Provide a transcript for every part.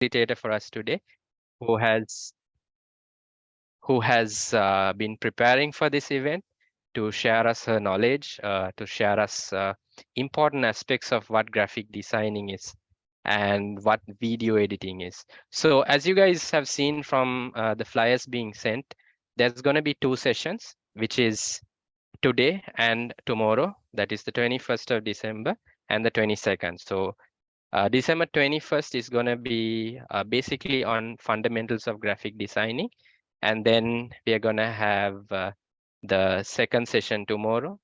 facilitator for us today, who has been preparing for this event to share us her knowledge, to share us important aspects of what graphic designing is and what video editing is. So as you guys have seen from the flyers being sent, there's going to be 2 sessions, which is today and tomorrow. That is the 21st of December and the 22nd. So December 21st is going to be basically on fundamentals of graphic designing. And then we are going to have the second session tomorrow,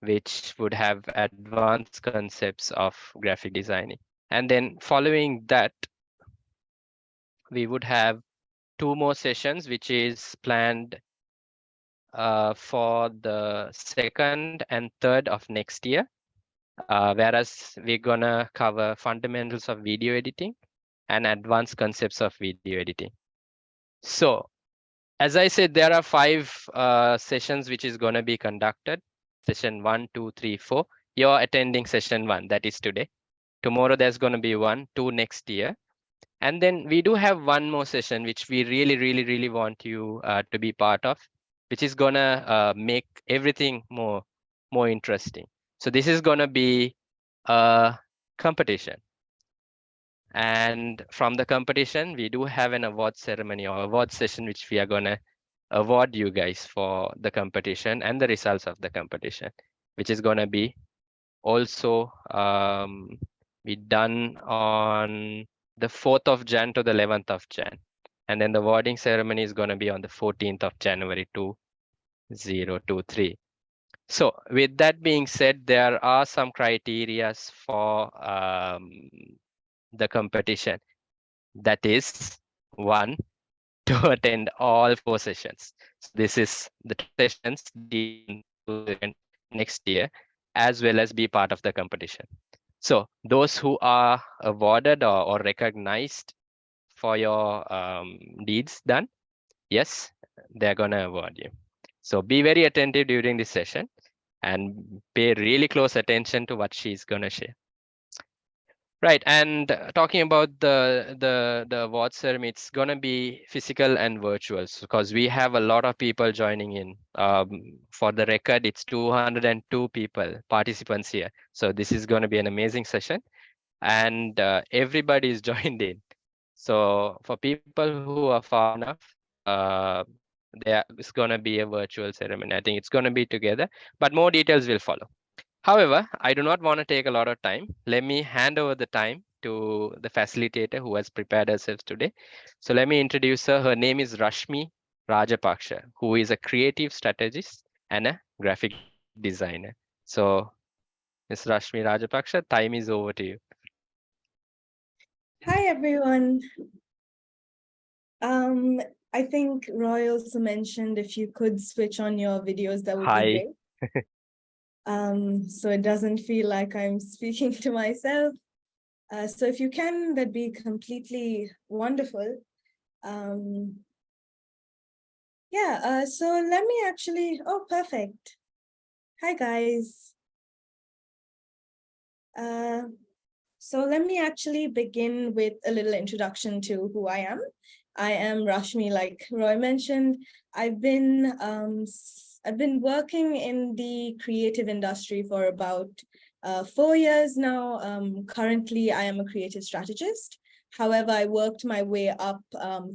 which would have advanced concepts of graphic designing. And then following that, we would have 2 more sessions, which is planned for the 2nd and 3rd of next year. Whereas we're gonna cover fundamentals of video editing and advanced concepts of video editing. So as I said, there are 5 sessions which is gonna be conducted. Session 1, 2, 3, 4. You're attending session 1, that is today. Tomorrow there's gonna be 1, 2 next year. And then we do have 1 more session, which we really want you to be part of, which is gonna make everything more interesting. So this is gonna be a competition. And from the competition, we do have an award ceremony or award session, which we are gonna award you guys for the competition and the results of the competition, which is gonna be also be done on the 4th of Jan to the 11th of Jan. And then the awarding ceremony is gonna be on the 14th of January 2023. So with that being said, there are some criterias for the competition. That is, 1, to attend all 4 sessions. So this is the 2 sessions next year, as well as be part of the competition. So those who are awarded or recognized for your deeds done, yes, they're gonna award you. So be very attentive during this session and pay really close attention to what she's gonna share. Right, and talking about the award ceremony, it's gonna be physical and virtual because we have a lot of people joining in. For the record, it's 202 people, participants here. So this is gonna be an amazing session, and everybody is joined in. So for people who are far enough, it's gonna be a virtual ceremony. I think it's gonna be together, but more details will follow. However, I do not want to take a lot of time. Let me hand over the time to the facilitator who has prepared herself today. So let me introduce her. Her name is Rashmi Rajapakse, who is a creative strategist and a graphic designer. So Ms. Rashmi Rajapakse, time is over to you. Hi, everyone. I think Roy also mentioned if you could switch on your videos, that would be great. So it doesn't feel like I'm speaking to myself. So if you can, that'd be completely wonderful. So let me actually, oh, perfect. Hi, guys. So let me actually begin with a little introduction to who I am. I am Rashmi, like Roy mentioned. I've been working in the creative industry for about 4 years now. Currently, I am a creative strategist. However, I worked my way up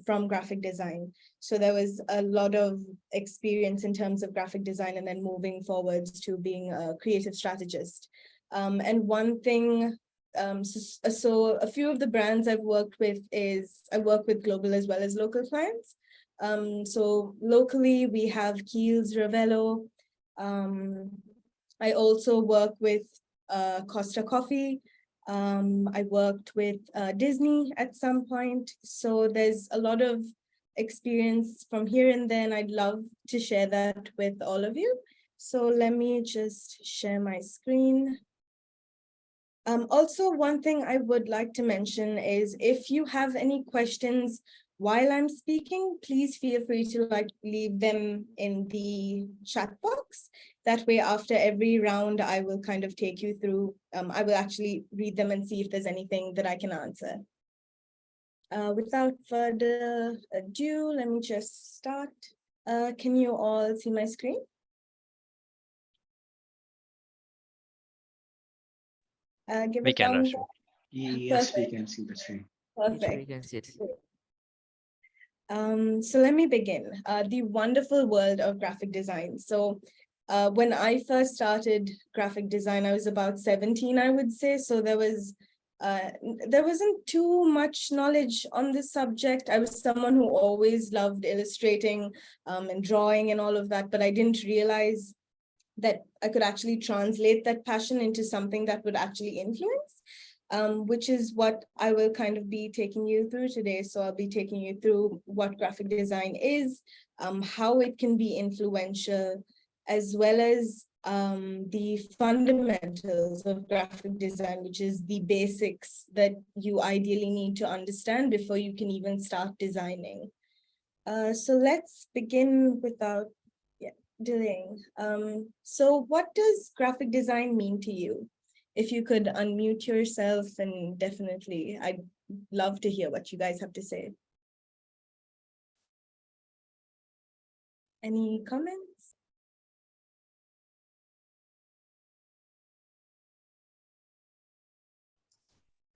from graphic design. So there was a lot of experience in terms of graphic design and then moving forwards to being a creative strategist. And one thing, so a few of the brands I've worked with is I work with global as well as local clients. So locally we have Kiehl's, Ravello. I also work with Costa Coffee. I worked with Disney at some point. So there's a lot of experience from here and then. I'd love to share that with all of you. So let me just share my screen. Also, one thing I would like to mention is if you have any questions while I'm speaking, please feel free to leave them in the chat box. That way, after every round, I will kind of take you through, I will actually read them and see if there's anything that I can answer. Without further ado, let me just start. Can you all see my screen? Give We a can, thumbs Rashmi. up. Yes, we Perfect. can see the screen. Perfect. We can see it. So let me begin. The wonderful world of graphic design. So when I first started graphic design, I was about 17, I would say. So there wasn't too much knowledge on this subject. I was someone who always loved illustrating and drawing and all of that, but I didn't realize that I could actually translate that passion into something that would actually influence. Which is what I will kind of be taking you through today. So I'll be taking you through what graphic design is, how it can be influential, as well as the fundamentals of graphic design, which is the basics that you ideally need to understand before you can even start designing. So let's begin without delaying. So what does graphic design mean to you? If you could unmute yourself, and definitely, I'd love to hear what you guys have to say. Any comments?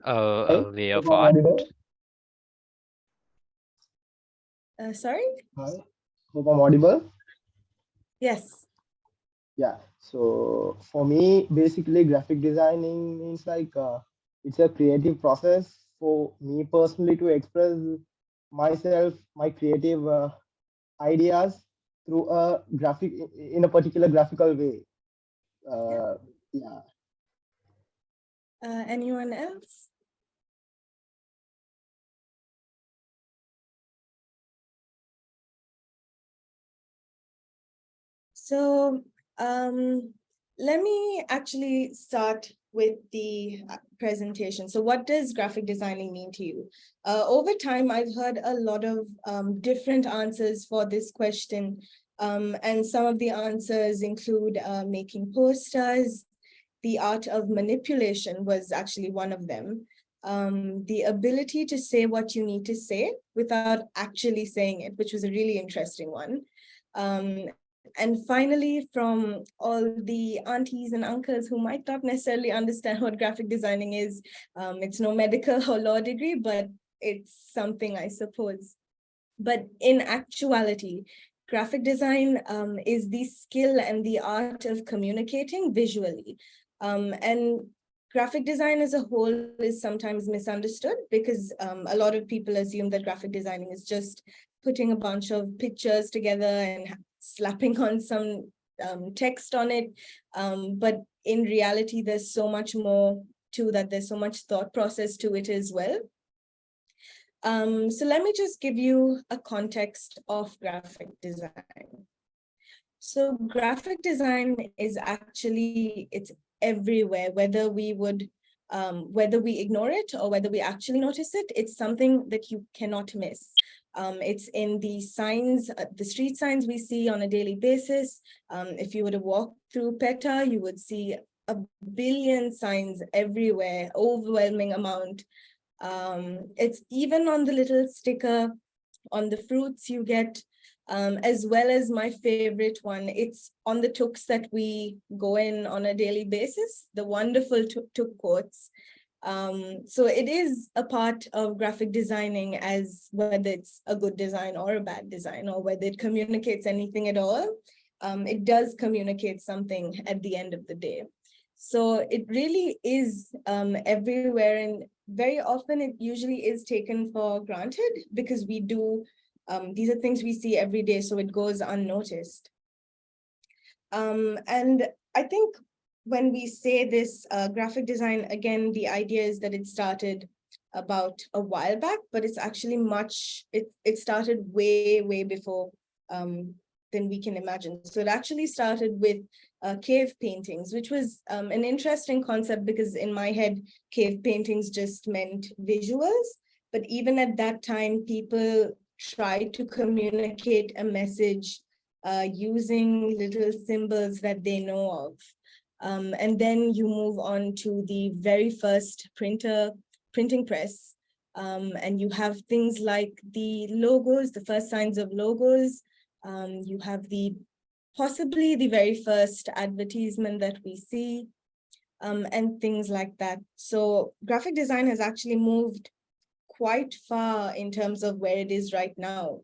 A way of Hope I'm art. audible. Sorry? Hi. Hope I'm audible. Yes. Yeah. So for me, basically, graphic designing means like it's a creative process for me personally to express myself, my creative ideas through a graphic in a particular graphical way. Yeah. Anyone else? So let me actually start with the presentation. So what does graphic designing mean to you? Over time, I've heard a lot of different answers for this question. And some of the answers include making posters. The art of manipulation was actually one of them. The ability to say what you need to say without actually saying it, which was a really interesting one. And finally, from all the aunties and uncles who might not necessarily understand what graphic designing is, it's no medical or law degree, but it's something, I suppose. But in actuality, graphic design is the skill and the art of communicating visually. And graphic design as a whole is sometimes misunderstood because a lot of people assume that graphic designing is just putting a bunch of pictures together and slapping on some text on it. But in reality, there's so much more to that. There's so much thought process to it as well. So let me just give you a context of graphic design. So graphic design is actually, it's everywhere, whether we ignore it or whether we actually notice it, it's something that you cannot miss. It's in the signs, the street signs we see on a daily basis. If you were to walk through PETA, you would see a billion signs everywhere, overwhelming amount. It's even on the little sticker on the fruits you get, as well as my favorite one, it's on the tooks that we go in on a daily basis, the wonderful tuk quotes. So it is a part of graphic designing, as whether it's a good design or a bad design, or whether it communicates anything at all. It does communicate something at the end of the day. So it really is everywhere, and very often it usually is taken for granted because we do, these are things we see every day, so it goes unnoticed. And I think when we say this graphic design, again, the idea is that it started about a while back, but it's actually it started way before than we can imagine. So it actually started with cave paintings, which was an interesting concept because in my head, cave paintings just meant visuals. But even at that time, people tried to communicate a message using little symbols that they know of. And then you move on to the very first printing press, And you have things like the logos, the first signs of logos. You have possibly the very first advertisement that we see, and things like that. So graphic design has actually moved quite far in terms of where it is right now.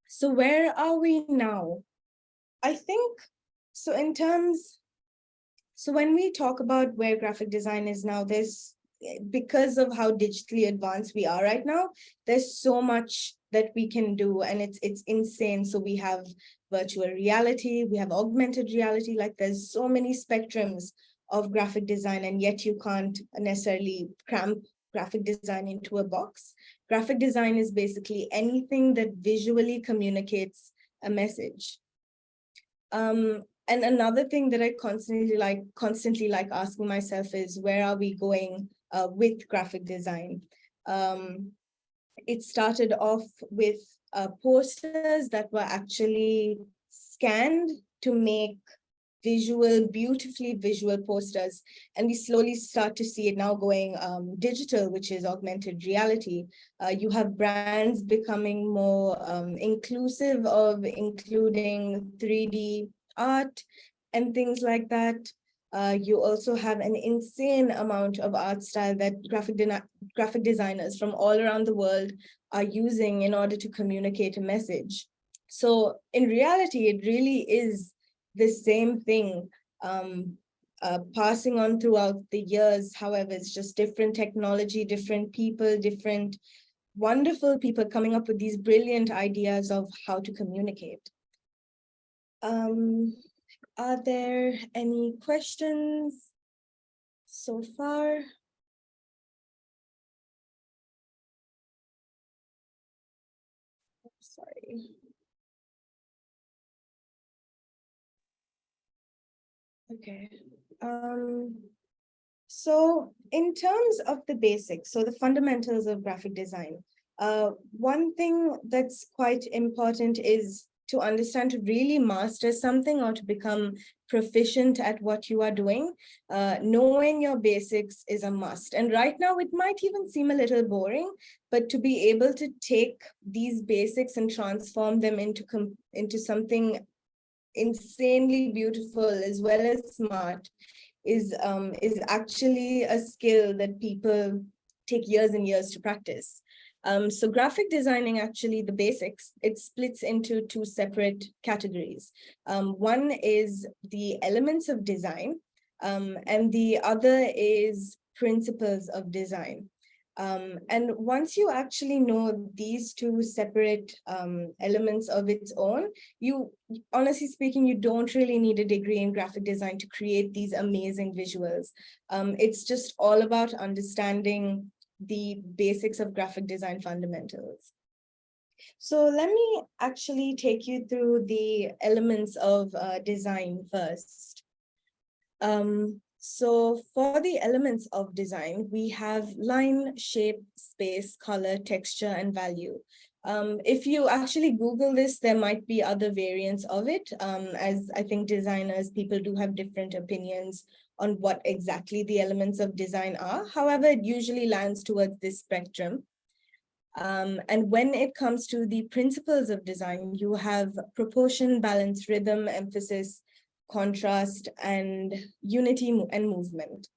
So where are we now? I think, so when we talk about where graphic design is now, because of how digitally advanced we are right now, there's so much that we can do, and it's insane. So we have virtual reality, we have augmented reality, like there's so many spectrums of graphic design, and yet you can't necessarily cramp graphic design into a box. Graphic design is basically anything that visually communicates a message. And another thing that I constantly like asking myself is, where are we going with graphic design? It started off with posters that were actually scanned to make beautifully visual posters. And we slowly start to see it now going digital, which is augmented reality. You have brands becoming more inclusive of including 3D art and things like that. You also have an insane amount of art style that graphic designers from all around the world are using in order to communicate a message. So in reality, it really is the same thing, passing on throughout the years. However, it's just different technology, different people, different wonderful people coming up with these brilliant ideas of how to communicate. Are there any questions so far? Sorry. Okay. So in terms of the basics, so the fundamentals of graphic design, one thing that's quite important is to understand, to really master something or to become proficient at what you are doing. Knowing your basics is a must. And right now it might even seem a little boring, but to be able to take these basics and transform them into something insanely beautiful as well as smart is actually a skill that people take years and years to practice. So graphic designing, actually the basics, it splits into two separate categories. One is the elements of design, and the other is principles of design. And once you actually know these two separate elements of its own, honestly speaking, you don't really need a degree in graphic design to create these amazing visuals. It's just all about understanding the basics of graphic design fundamentals. So let me actually take you through the elements of design first. So for the elements of design, we have line, shape, space, color, texture, and value. If you actually Google this, there might be other variants of it, as I think designers, people do have different opinions on what exactly the elements of design are. However, it usually lands towards this spectrum. And when it comes to the principles of design, you have proportion, balance, rhythm, emphasis, contrast, and unity and movement.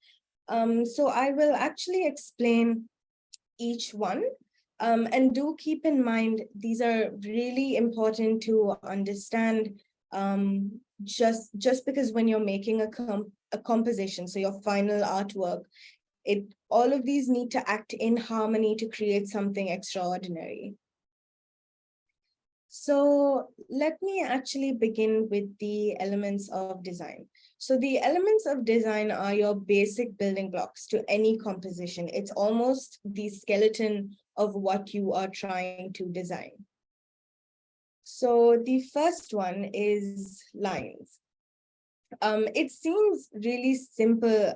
So I will actually explain each one. And do keep in mind, these are really important to understand, just because when you're making a composition, so your final artwork, all of these need to act in harmony to create something extraordinary. So let me actually begin with the elements of design. So the elements of design are your basic building blocks to any composition. It's almost the skeleton of what you are trying to design. So the first one is lines. It seems really simple.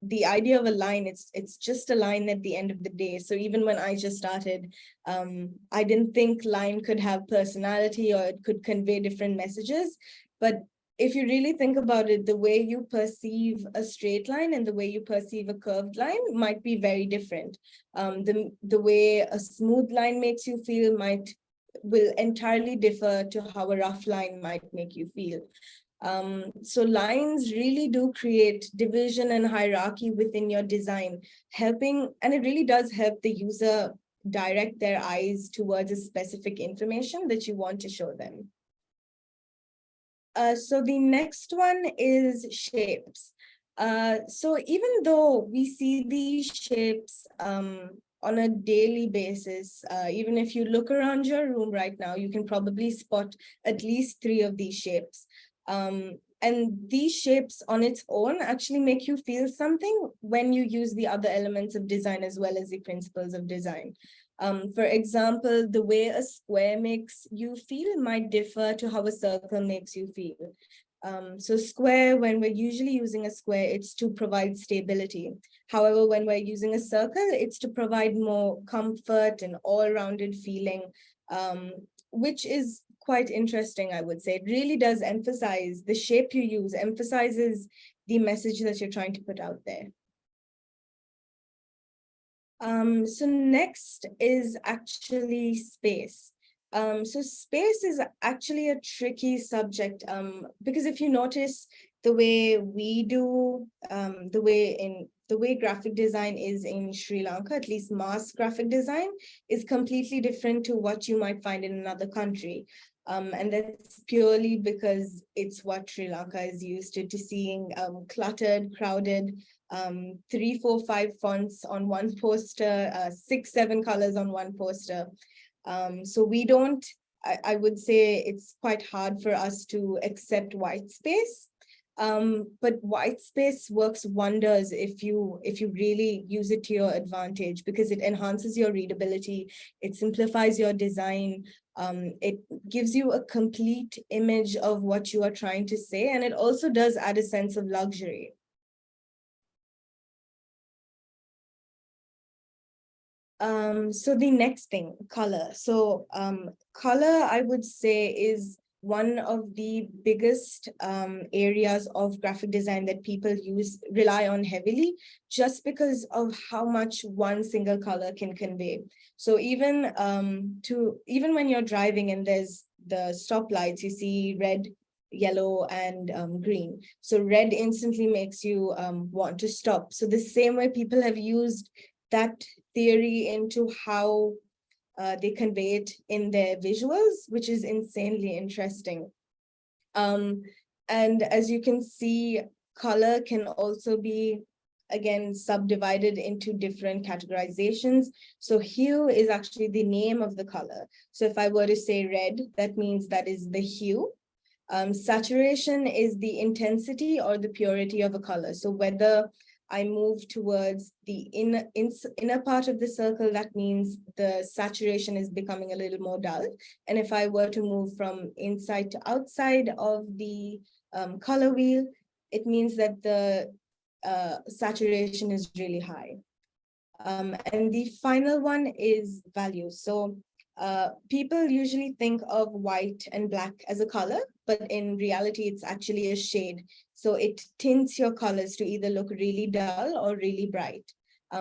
The idea of a line, it's just a line at the end of the day. So even when I just started, I didn't think line could have personality or it could convey different messages, but if you really think about it, the way you perceive a straight line and the way you perceive a curved line might be very different. The way a smooth line makes you feel will entirely differ to how a rough line might make you feel. So lines really do create division and hierarchy within your design, and it really does help the user direct their eyes towards a specific information that you want to show them. So the next one is shapes. So even though we see these shapes on a daily basis, even if you look around your room right now, you can probably spot at least 3 of these shapes. And these shapes on its own actually make you feel something when you use the other elements of design as well as the principles of design. For example, the way a square makes you feel might differ to how a circle makes you feel. So square, when we're usually using a square, it's to provide stability. However, when we're using a circle, it's to provide more comfort and all-rounded feeling, which is quite interesting, I would say. It really does emphasize the shape you use, emphasizes the message that you're trying to put out there. So next is actually space. So space is actually a tricky subject because if you notice the way we do, the way graphic design is in Sri Lanka, at least mass graphic design, is completely different to what you might find in another country. And that's purely because it's what Sri Lanka is used to seeing cluttered, crowded, 3, 4, 5 fonts on one poster, 6, 7 colors on one poster. So we don't, I would say it's quite hard for us to accept white space. But white space works wonders if you really use it to your advantage, because it enhances your readability, it simplifies your design, it gives you a complete image of what you are trying to say, and it also does add a sense of luxury. So the next thing, color. So color, I would say, is one of the biggest areas of graphic design that people rely on heavily, just because of how much one single color can convey. So even when you're driving and there's the stoplights, you see red, yellow, and green. So red instantly makes you want to stop. So the same way people have used that theory into how they convey it in their visuals, which is insanely interesting. And as you can see, color can also be, again, subdivided into different categorizations. So hue is actually the name of the color. So if I were to say red, that means that is the hue. Saturation is the intensity or the purity of a color. So whether I move towards the inner part of the circle, that means the saturation is becoming a little more dull. And if I were to move from inside to outside of the color wheel, it means that the saturation is really high. And the final one is value. So people usually think of white and black as a color, but in reality, it's actually a shade. So it tints your colors to either look really dull or really bright.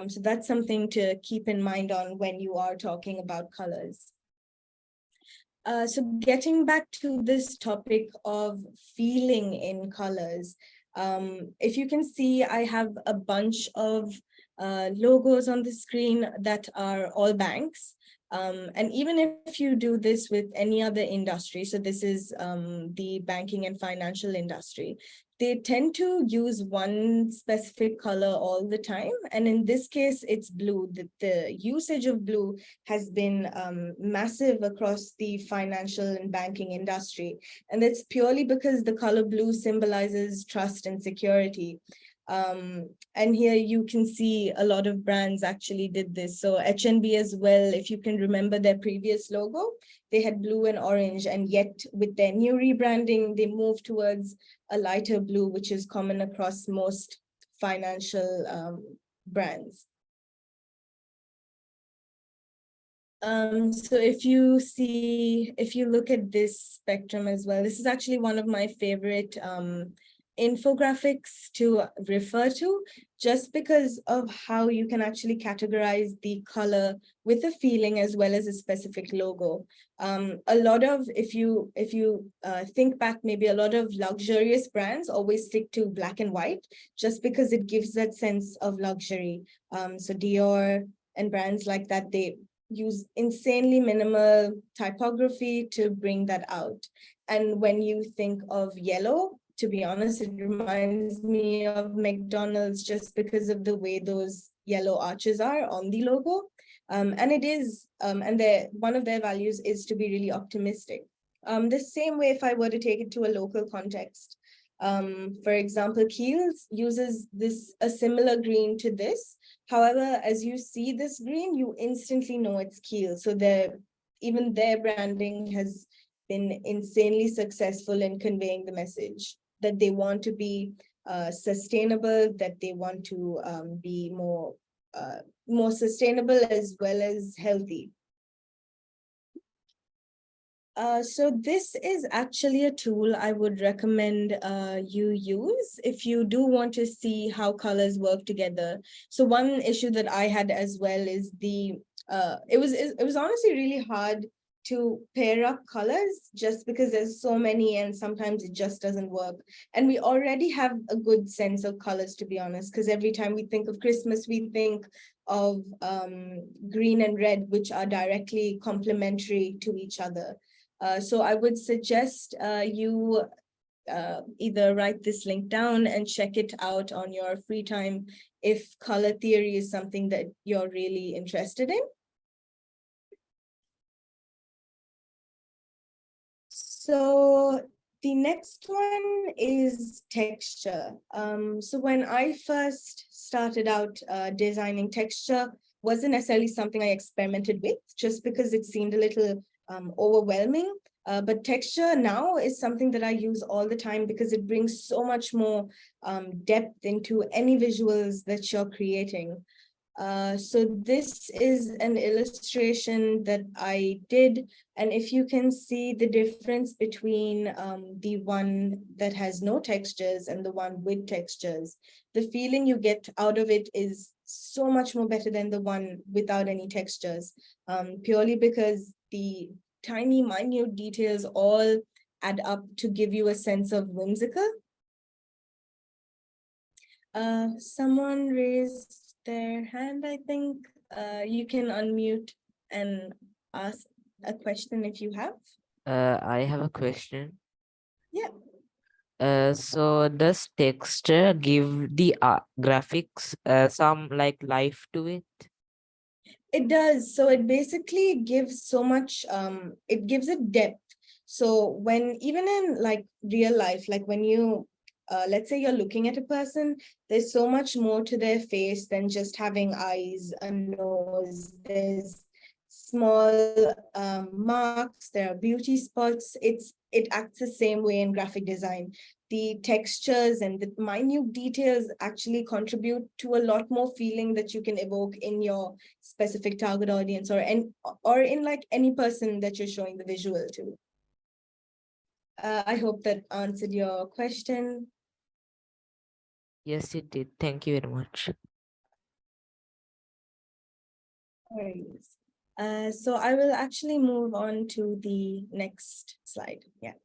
So that's something to keep in mind on when you are talking about colors. So getting back to this topic of feeling in colors, if you can see, I have a bunch of logos on the screen that are all banks. And even if you do this with any other industry, so this is the banking and financial industry, they tend to use one specific color all the time. And in this case, it's blue. The usage of blue has been massive across the financial and banking industry. And that's purely because the color blue symbolizes trust and security. And here you can see a lot of brands actually did this. So H&B as well, if you can remember their previous logo, they had blue and orange, and yet with their new rebranding, they moved towards a lighter blue, which is common across most financial brands. So if you look at this spectrum as well, this is actually one of my favorite infographics to refer to, just because of how you can actually categorize the color with a feeling as well as a specific logo. A lot of, if you think back, maybe a lot of luxurious brands always stick to black and white, just because it gives that sense of luxury. So Dior and brands like that, they use insanely minimal typography to bring that out. And when you think of yellow, to be honest, it reminds me of McDonald's, just because of the way those yellow arches are on the logo. And it is, and one of their values is to be really optimistic. The same way, if I were to take it to a local context, for example, Kiehl's uses a similar green to this. However, as you see this green, you instantly know it's Kiehl. So even their branding has been insanely successful in conveying the message that they want to be sustainable, that they want to be more sustainable as well as healthy. So this is actually a tool I would recommend you use if you do want to see how colors work together. So one issue that I had as well is it was honestly really hard to pair up colors, just because there's so many and sometimes it just doesn't work. And we already have a good sense of colors, to be honest, because every time we think of Christmas, we think of green and red, which are directly complementary to each other. So I would suggest you either write this link down and check it out on your free time if color theory is something that you're really interested in. So the next one is texture. So when I first started out designing, texture wasn't necessarily something I experimented with, just because it seemed a little overwhelming. But texture now is something that I use all the time, because it brings so much more depth into any visuals that you're creating. So this is an illustration that I did, and if you can see the difference between the one that has no textures and the one with textures, the feeling you get out of it is so much more better than the one without any textures, purely because the tiny minute details all add up to give you a sense of whimsical. Someone raised their hand, I think. You can unmute and ask a question if you have. I have a question. Yeah. So does texture give the graphics some like life to it? It does. So it basically gives so much, it gives it depth. So when, even in like real life, like when you, let's say you're looking at a person, there's so much more to their face than just having eyes, a nose. There's small marks, there are beauty spots. It acts the same way in graphic design. The textures and the minute details actually contribute to a lot more feeling that you can evoke in your specific target audience, or in like any person that you're showing the visual to. I hope that answered your question. Yes, it did. Thank you very much. So I will actually move on to the next slide. Yeah.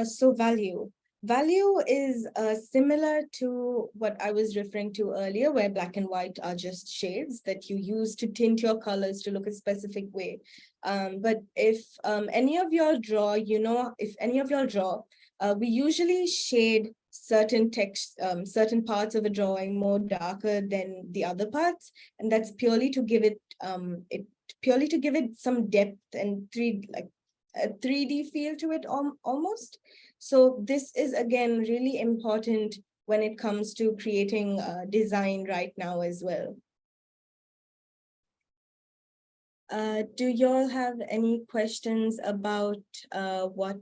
So value. Value is similar to what I was referring to earlier, where black and white are just shades that you use to tint your colors to look a specific way. But if any of y'all draw, we usually shade certain text, certain parts of a drawing more darker than the other parts, and that's purely to give it some depth and a 3D feel to it almost. So this is again really important when it comes to creating design right now as well. Do you all have any questions about what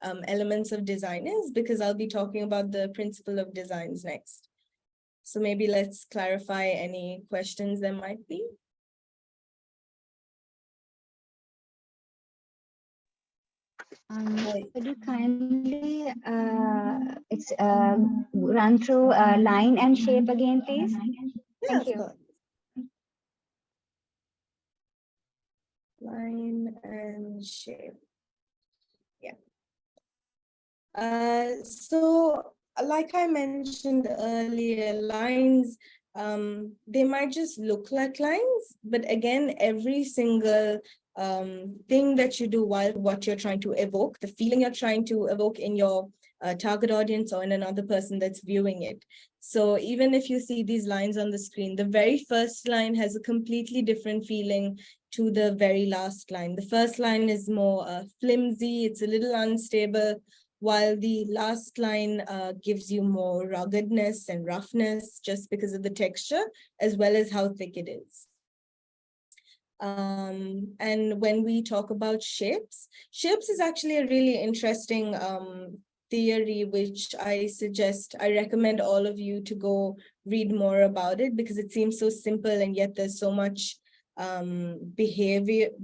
elements of design is? Because I'll be talking about the principle of designs next. So maybe let's clarify any questions there might be. Could you kindly run through line and shape again, please? Yeah, Thank of you. course. Line and shape. Yeah. So like I mentioned earlier, lines, they might just look like lines, but again, every single thing that you do while what you're trying to evoke, the feeling you're trying to evoke in your target audience or in another person that's viewing it. So even if you see these lines on the screen, the very first line has a completely different feeling to the very last line. The first line is more flimsy, it's a little unstable, while the last line gives you more ruggedness and roughness just because of the texture, as well as how thick it is. And when we talk about shapes is actually a really interesting theory, which I recommend all of you to go read more about it, because it seems so simple and yet there's so much behavioral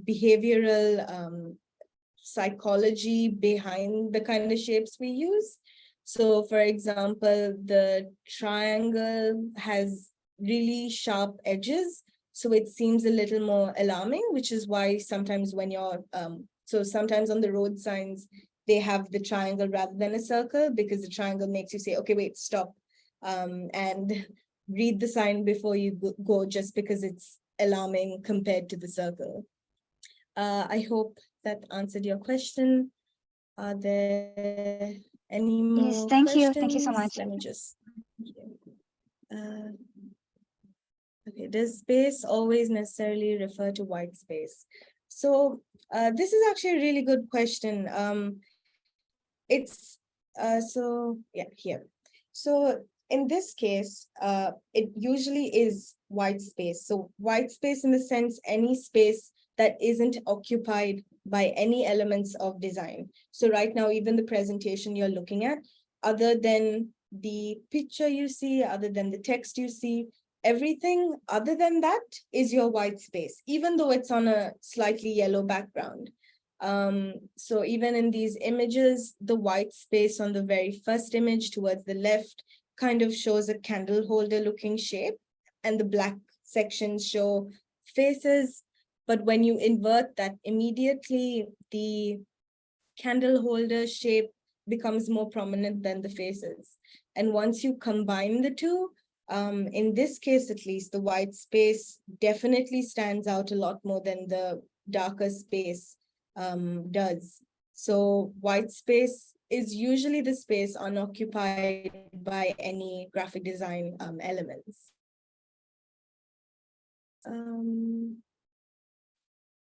psychology behind the kind of shapes we use. So for example, the triangle has really sharp edges, so it seems a little more alarming, which is why sometimes when you're, so sometimes on the road signs, they have the triangle rather than a circle, because the triangle makes you say, okay, wait, stop, and read the sign before you go, just because it's alarming compared to the circle. I hope that answered your question. Are there any more Yes, thank you. questions? Thank you so much. Let me just, okay, does space always necessarily refer to white space? So this is actually a really good question. It's, so yeah, here. So in this case, it usually is white space. So white space in the sense, any space that isn't occupied by any elements of design. So right now, even the presentation you're looking at, other than the picture you see, other than the text you see, everything other than that is your white space, even though it's on a slightly yellow background. So even in these images, the white space on the very first image towards the left kind of shows a candle holder looking shape, and the black sections show faces. But when you invert that, immediately the candle holder shape becomes more prominent than the faces. And once you combine the two, in this case, at least, the white space definitely stands out a lot more than the darker space does. So white space is usually the space unoccupied by any graphic design elements.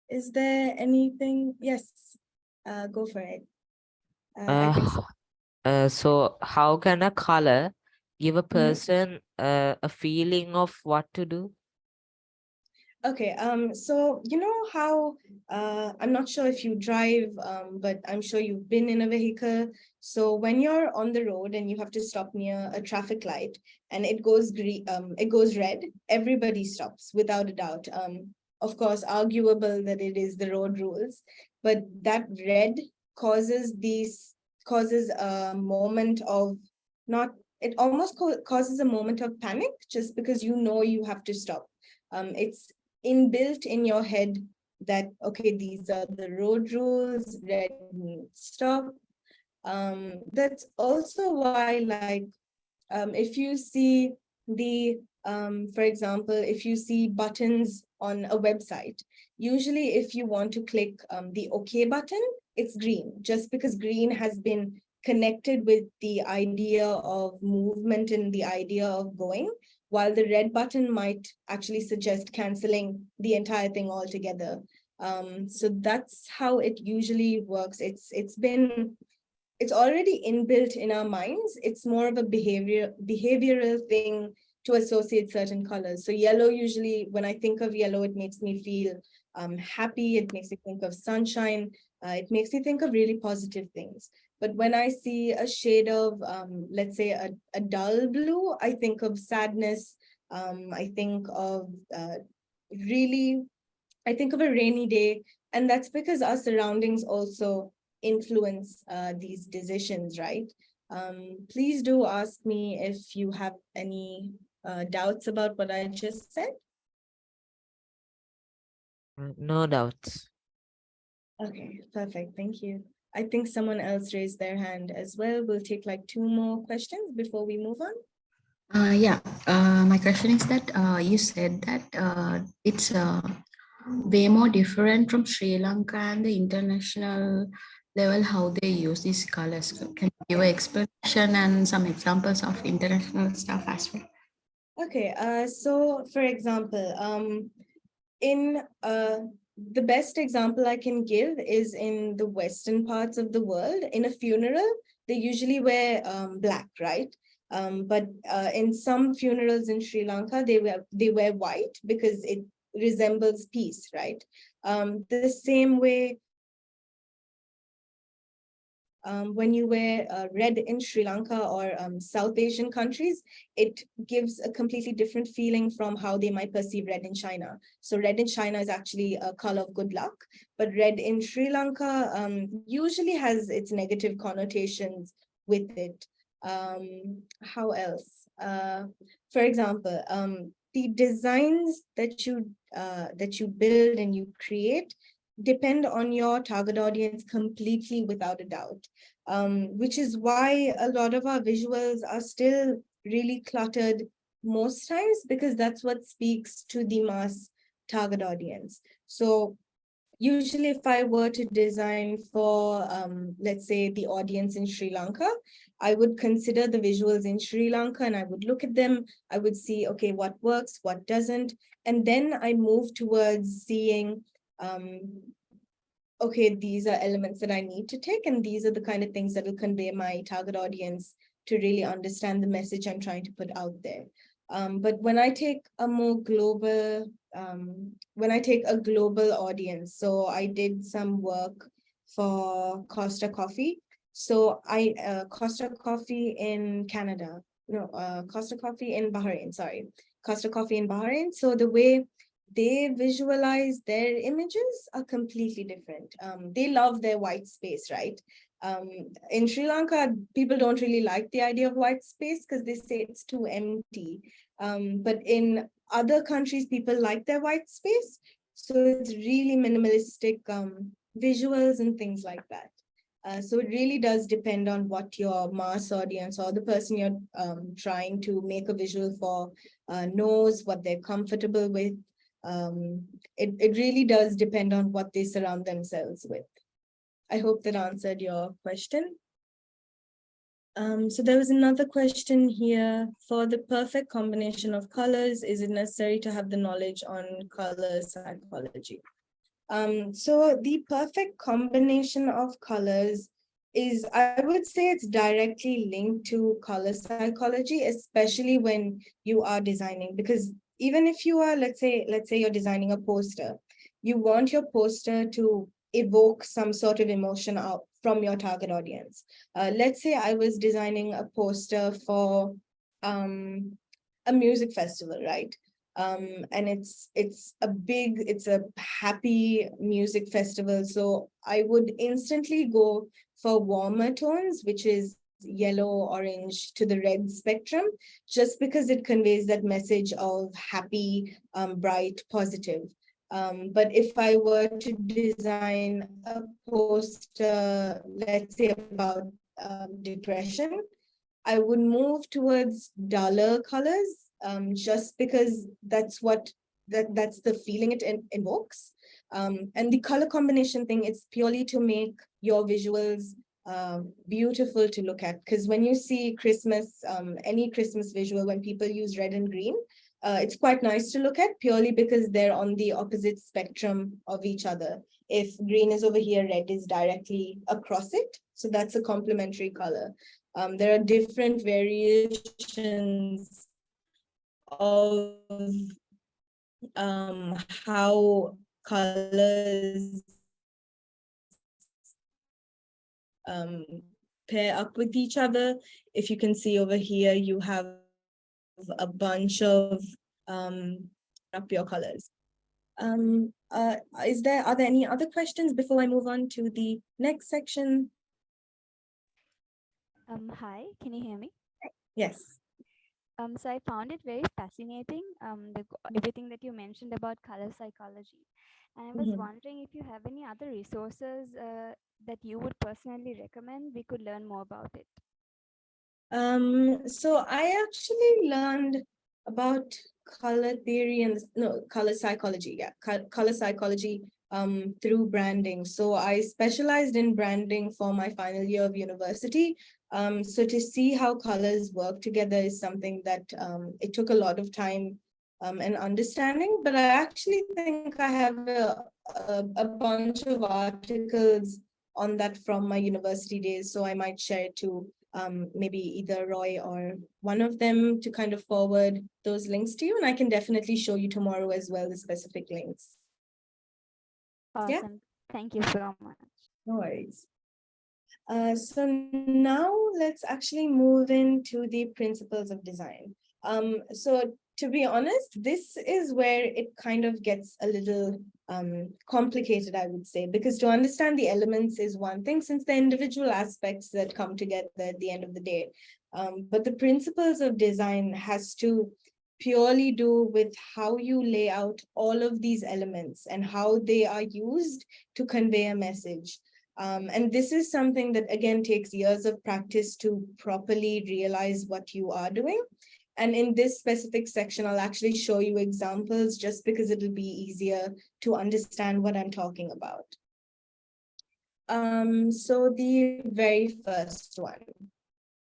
Is there anything? Yes, go for it. I think so. So how can a color give a Mhm. person a feeling of what to do? Okay, so you know how I'm not sure if you drive, but I'm sure you've been in a vehicle. So when you're on the road and you have to stop near a traffic light and it goes green, it goes red, everybody stops without a doubt. Of course, arguable that it is the road rules, but that red causes a moment of not, it almost causes a moment of panic, just because you know you have to stop. It's inbuilt in your head that, okay, these are the road rules, red means stop. That's also why, like, if you see the, for example, if you see buttons on a website, usually if you want to click the OK button, it's green, just because green has been connected with the idea of movement and the idea of going, while the red button might actually suggest canceling the entire thing altogether. So that's how it usually works. It's already inbuilt in our minds. It's more of a behavioral thing to associate certain colors. So yellow, usually when I think of yellow, it makes me feel happy. It makes me think of sunshine. It makes me think of really positive things. But when I see a shade of, let's say, a dull blue, I think of sadness. I think of I think of a rainy day. And that's because our surroundings also influence these decisions, right? Please do ask me if you have any doubts about what I just said. No doubts. Okay, perfect. Thank you. I think someone else raised their hand as well. We'll take like 2 more questions before we move on. Yeah, my question is that you said that it's way more different from Sri Lanka and the international level how they use these colors. Can you give an explanation and some examples of international stuff as well? Okay, so for example, in the best example I can give is in the Western parts of the world. In a funeral, they usually wear black, right? But in some funerals in Sri Lanka, they wear white because it resembles peace, right? The same way, when you wear red in Sri Lanka or South Asian countries, it gives a completely different feeling from how they might perceive red in China. So red in China is actually a color of good luck, but red in Sri Lanka usually has its negative connotations with it. How else? For example, the designs that you build and you create depend on your target audience completely, without a doubt, which is why a lot of our visuals are still really cluttered most times, because that's what speaks to the mass target audience. So usually if I were to design for, let's say, the audience in Sri Lanka, I would consider the visuals in Sri Lanka and I would look at them. I would see, okay, what works, what doesn't. And then I move towards seeing, okay, these are elements that I need to take, and these are the kind of things that will convey my target audience to really understand the message I'm trying to put out there. But when I take a more global, when I take a global audience, so I did some work for Costa Coffee. So Costa Coffee in Canada, no, Costa Coffee in Bahrain, sorry. Costa Coffee in Bahrain. So the way they visualize their images are completely different. They love their white space, right? In Sri Lanka, people don't really like the idea of white space because they say it's too empty. But in other countries, people like their white space. So it's really minimalistic visuals and things like that. So it really does depend on what your mass audience or the person you're trying to make a visual for knows, what they're comfortable with. It really does depend on what they surround themselves with. I hope that answered your question. So there was another question here. For the perfect combination of colors, is it necessary to have the knowledge on color psychology? So the perfect combination of colors is, I would say, it's directly linked to color psychology, especially when you are designing, because even if you are, let's say you're designing a poster, you want your poster to evoke some sort of emotion out from your target audience. Let's say I was designing a poster for a music festival, right? And it's a happy music festival. So I would instantly go for warmer tones, which is yellow, orange to the red spectrum, just because it conveys that message of happy, bright, positive. But if I were to design a poster, let's say about depression, I would move towards duller colors, just because that's the feeling it invokes. And the color combination thing, it's purely to make your visuals beautiful to look at. Because when you see Christmas, any Christmas visual, when people use red and green, it's quite nice to look at, purely because they're on the opposite spectrum of each other. If green is over here, red is directly across it. So that's a complementary color. There are different variations of how colors pair up with each other. If you can see over here, you have a bunch of up your colors. Are there any other questions before I move on to the next section? Hi, can you hear me? Yes. So I found it very fascinating, everything that you mentioned about color psychology. And I was Mhm. wondering if you have any other resources that you would personally recommend we could learn more about it. So I actually learned about color theory and color psychology. Yeah, color psychology through branding. So I specialized in branding for my final year of university. So to see how colors work together is something that it took a lot of time and understanding, but I actually think I have a bunch of articles on that from my university days. So I might share it to maybe either Roy or one of them to kind of forward those links to you. And I can definitely show you tomorrow as well, the specific links. Yeah. Awesome. Thank you so much. No worries. So now let's actually move into the principles of design. So to be honest, this is where it kind of gets a little complicated, I would say, because to understand the elements is one thing, since they're individual aspects that come together at the end of the day. But the principles of design has to purely do with how you lay out all of these elements and how they are used to convey a message. And this is something that, again, takes years of practice to properly realize what you are doing. And in this specific section, I'll actually show you examples just because it'll be easier to understand what I'm talking about. So the very first one,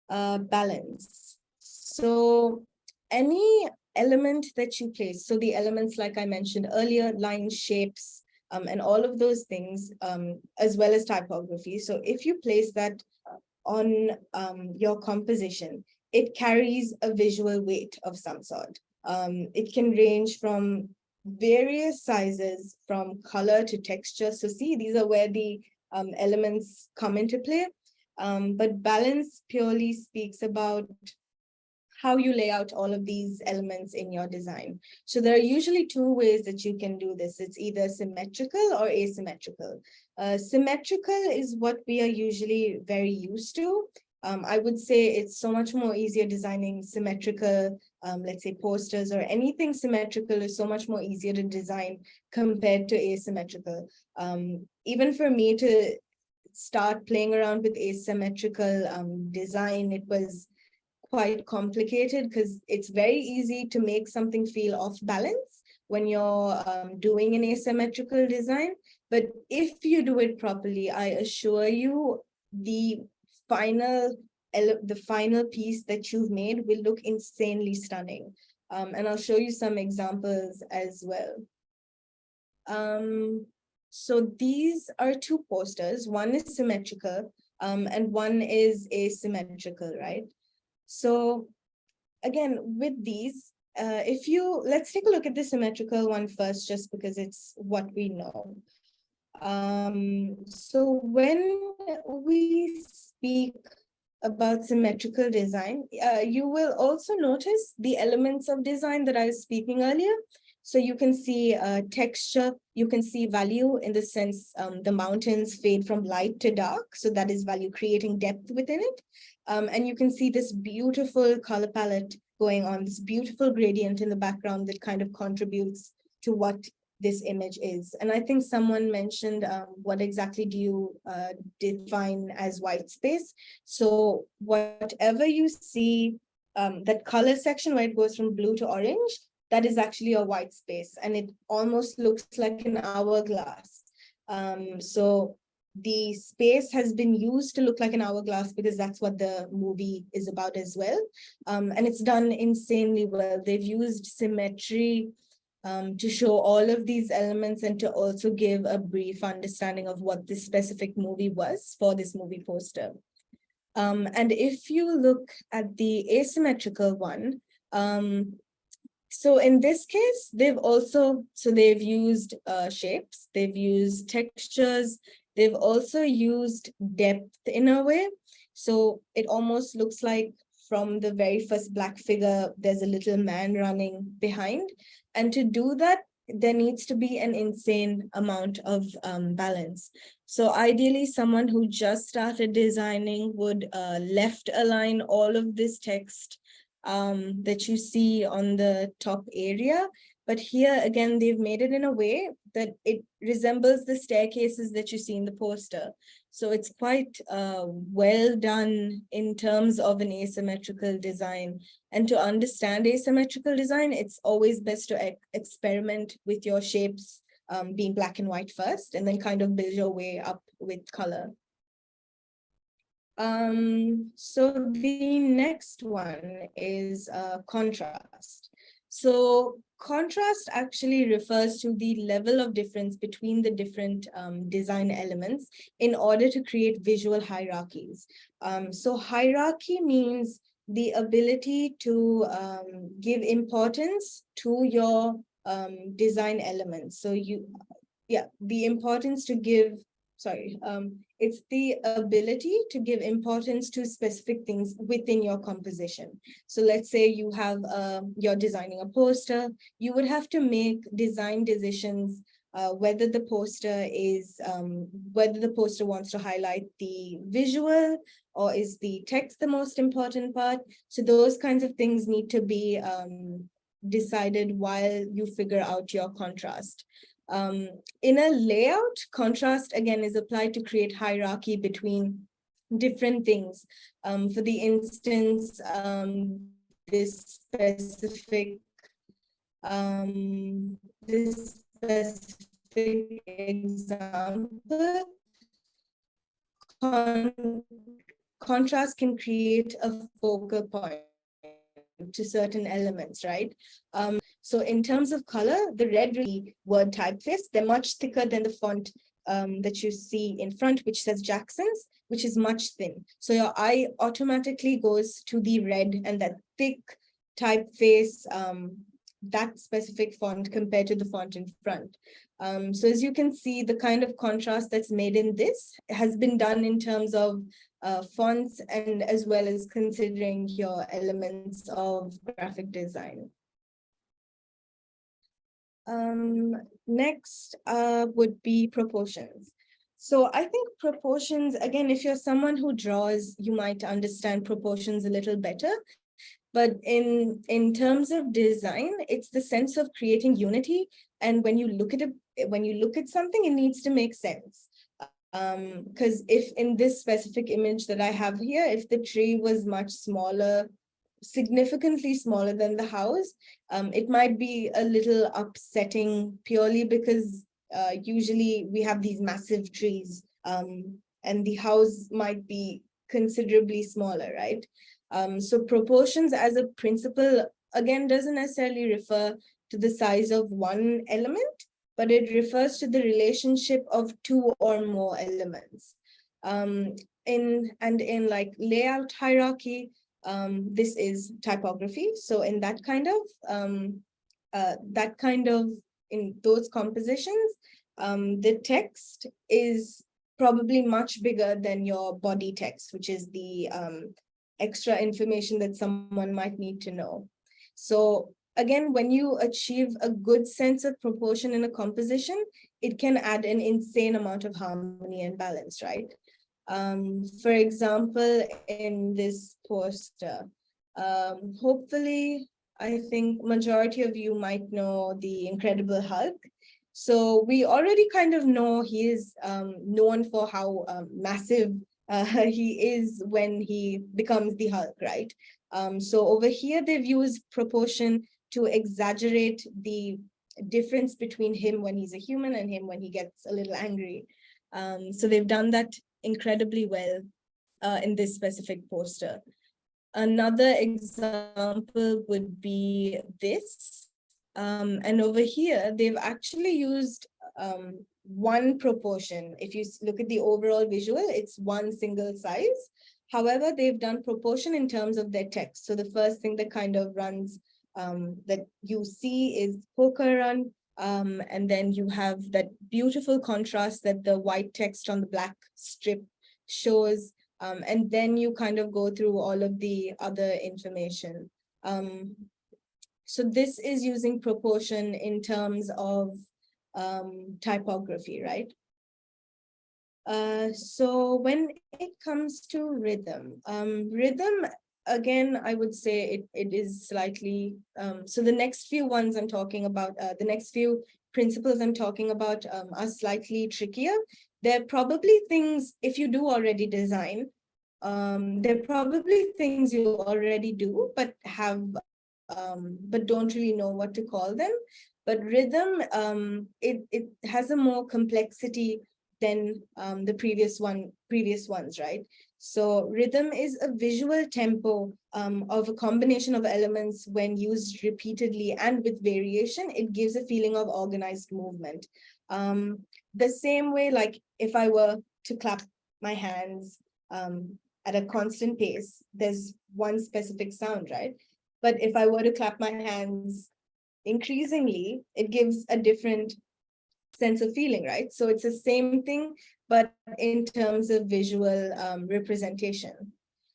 balance. So any element that you place, so the elements like I mentioned earlier, lines, shapes, and all of those things, as well as typography. So if you place that on your composition, it carries a visual weight of some sort. It can range from various sizes, from color to texture. So see, these are where the elements come into play. But balance purely speaks about how you lay out all of these elements in your design. So there are usually two ways that you can do this. It's either symmetrical or asymmetrical. Symmetrical is what we are usually very used to. I would say it's so much more easier designing symmetrical, let's say posters or anything symmetrical is so much more easier to design compared to asymmetrical. Even for me to start playing around with asymmetrical design, it was quite complicated because it's very easy to make something feel off balance when you're doing an asymmetrical design. But if you do it properly, I assure you the final piece that you've made will look insanely stunning. And I'll show you some examples as well. So these are two posters. One is symmetrical and one is asymmetrical, right? So again, with these, let's take a look at the symmetrical one first, just because it's what we know. So when we speak about symmetrical design, you will also notice the elements of design that I was speaking earlier. So you can see texture, you can see value in the sense the mountains fade from light to dark. So that is value, creating depth within it. And you can see this beautiful color palette going on, this beautiful gradient in the background that kind of contributes to what this image is. And I think someone mentioned what exactly do you define as white space? So whatever you see, that color section where it goes from blue to orange, that is actually a white space, and it almost looks like an hourglass. So the space has been used to look like an hourglass because that's what the movie is about as well. And it's done insanely well. They've used symmetry to show all of these elements and to also give a brief understanding of what this specific movie was for this movie poster. And if you look at the asymmetrical one, so in this case, they've used shapes, they've used textures, they've also used depth in a way. So it almost looks like from the very first black figure, there's a little man running behind. And to do that, there needs to be an insane amount of balance. So ideally, someone who just started designing would left align all of this text that you see on the top area. But here again, they've made it in a way that it resembles the staircases that you see in the poster. So it's quite well done in terms of an asymmetrical design. And to understand asymmetrical design, it's always best to experiment with your shapes being black and white first, and then kind of build your way up with color. So the next one is contrast. So contrast actually refers to the level of difference between the different design elements in order to create visual hierarchies. So hierarchy means the ability to give importance to your design elements. So the importance to give, it's the ability to give importance to specific things within your composition. So let's say you have, you're designing a poster, you would have to make design decisions whether the poster wants to highlight the visual, or is the text the most important part. So those kinds of things need to be decided while you figure out your contrast. In a layout, contrast again is applied to create hierarchy between different things. For the instance, this specific example, contrast can create a focal point to certain elements, right? So in terms of color, the red word typeface, they're much thicker than the font that you see in front, which says Jackson's, which is much thin. So your eye automatically goes to the red and that thick typeface, that specific font compared to the font in front. So as you can see, the kind of contrast that's made in this has been done in terms of fonts, and as well as considering your elements of graphic design. Next would be proportions. So I think proportions, again, if you're someone who draws, you might understand proportions a little better. But in terms of design, it's the sense of creating unity. And when you look at something, it needs to make sense. Because if in this specific image that I have here, if the tree was much smaller, significantly smaller than the house, it might be a little upsetting purely because usually we have these massive trees, and the house might be considerably smaller, right? So proportions as a principle, again, doesn't necessarily refer to the size of one element, but it refers to the relationship of two or more elements. In like layout hierarchy, this is typography. So in that kind of, in those compositions, the text is probably much bigger than your body text, which is the extra information that someone might need to know. So again, when you achieve a good sense of proportion in a composition, it can add an insane amount of harmony and balance, right? For example, in this poster, hopefully, I think majority of you might know the Incredible Hulk. So we already kind of know he is known for how massive he is when he becomes the Hulk, right? So over here, they've used proportion to exaggerate the difference between him when he's a human and him when he gets a little angry. So they've done that incredibly well in this specific poster. Another example would be this. And over here, they've actually used one proportion. If you look at the overall visual, it's one single size. However, they've done proportion in terms of their text. So the first thing that kind of runs that you see is poker run. And then you have that beautiful contrast that the white text on the black strip shows. And then you kind of go through all of the other information. So this is using proportion in terms of typography, right? So when it comes to rhythm, again, I would say it is slightly, so the next few ones I'm talking about, the next few principles I'm talking about are slightly trickier. They're probably things, if you do already design, they're probably things you already do, but don't really know what to call them. But rhythm, it has a more complexity than the previous ones, right? So rhythm is a visual tempo of a combination of elements. When used repeatedly and with variation, it gives a feeling of organized movement. The same way, like if I were to clap my hands at a constant pace, there's one specific sound, right? But if I were to clap my hands increasingly, it gives a different sense of feeling, right? So it's the same thing, but in terms of visual representation.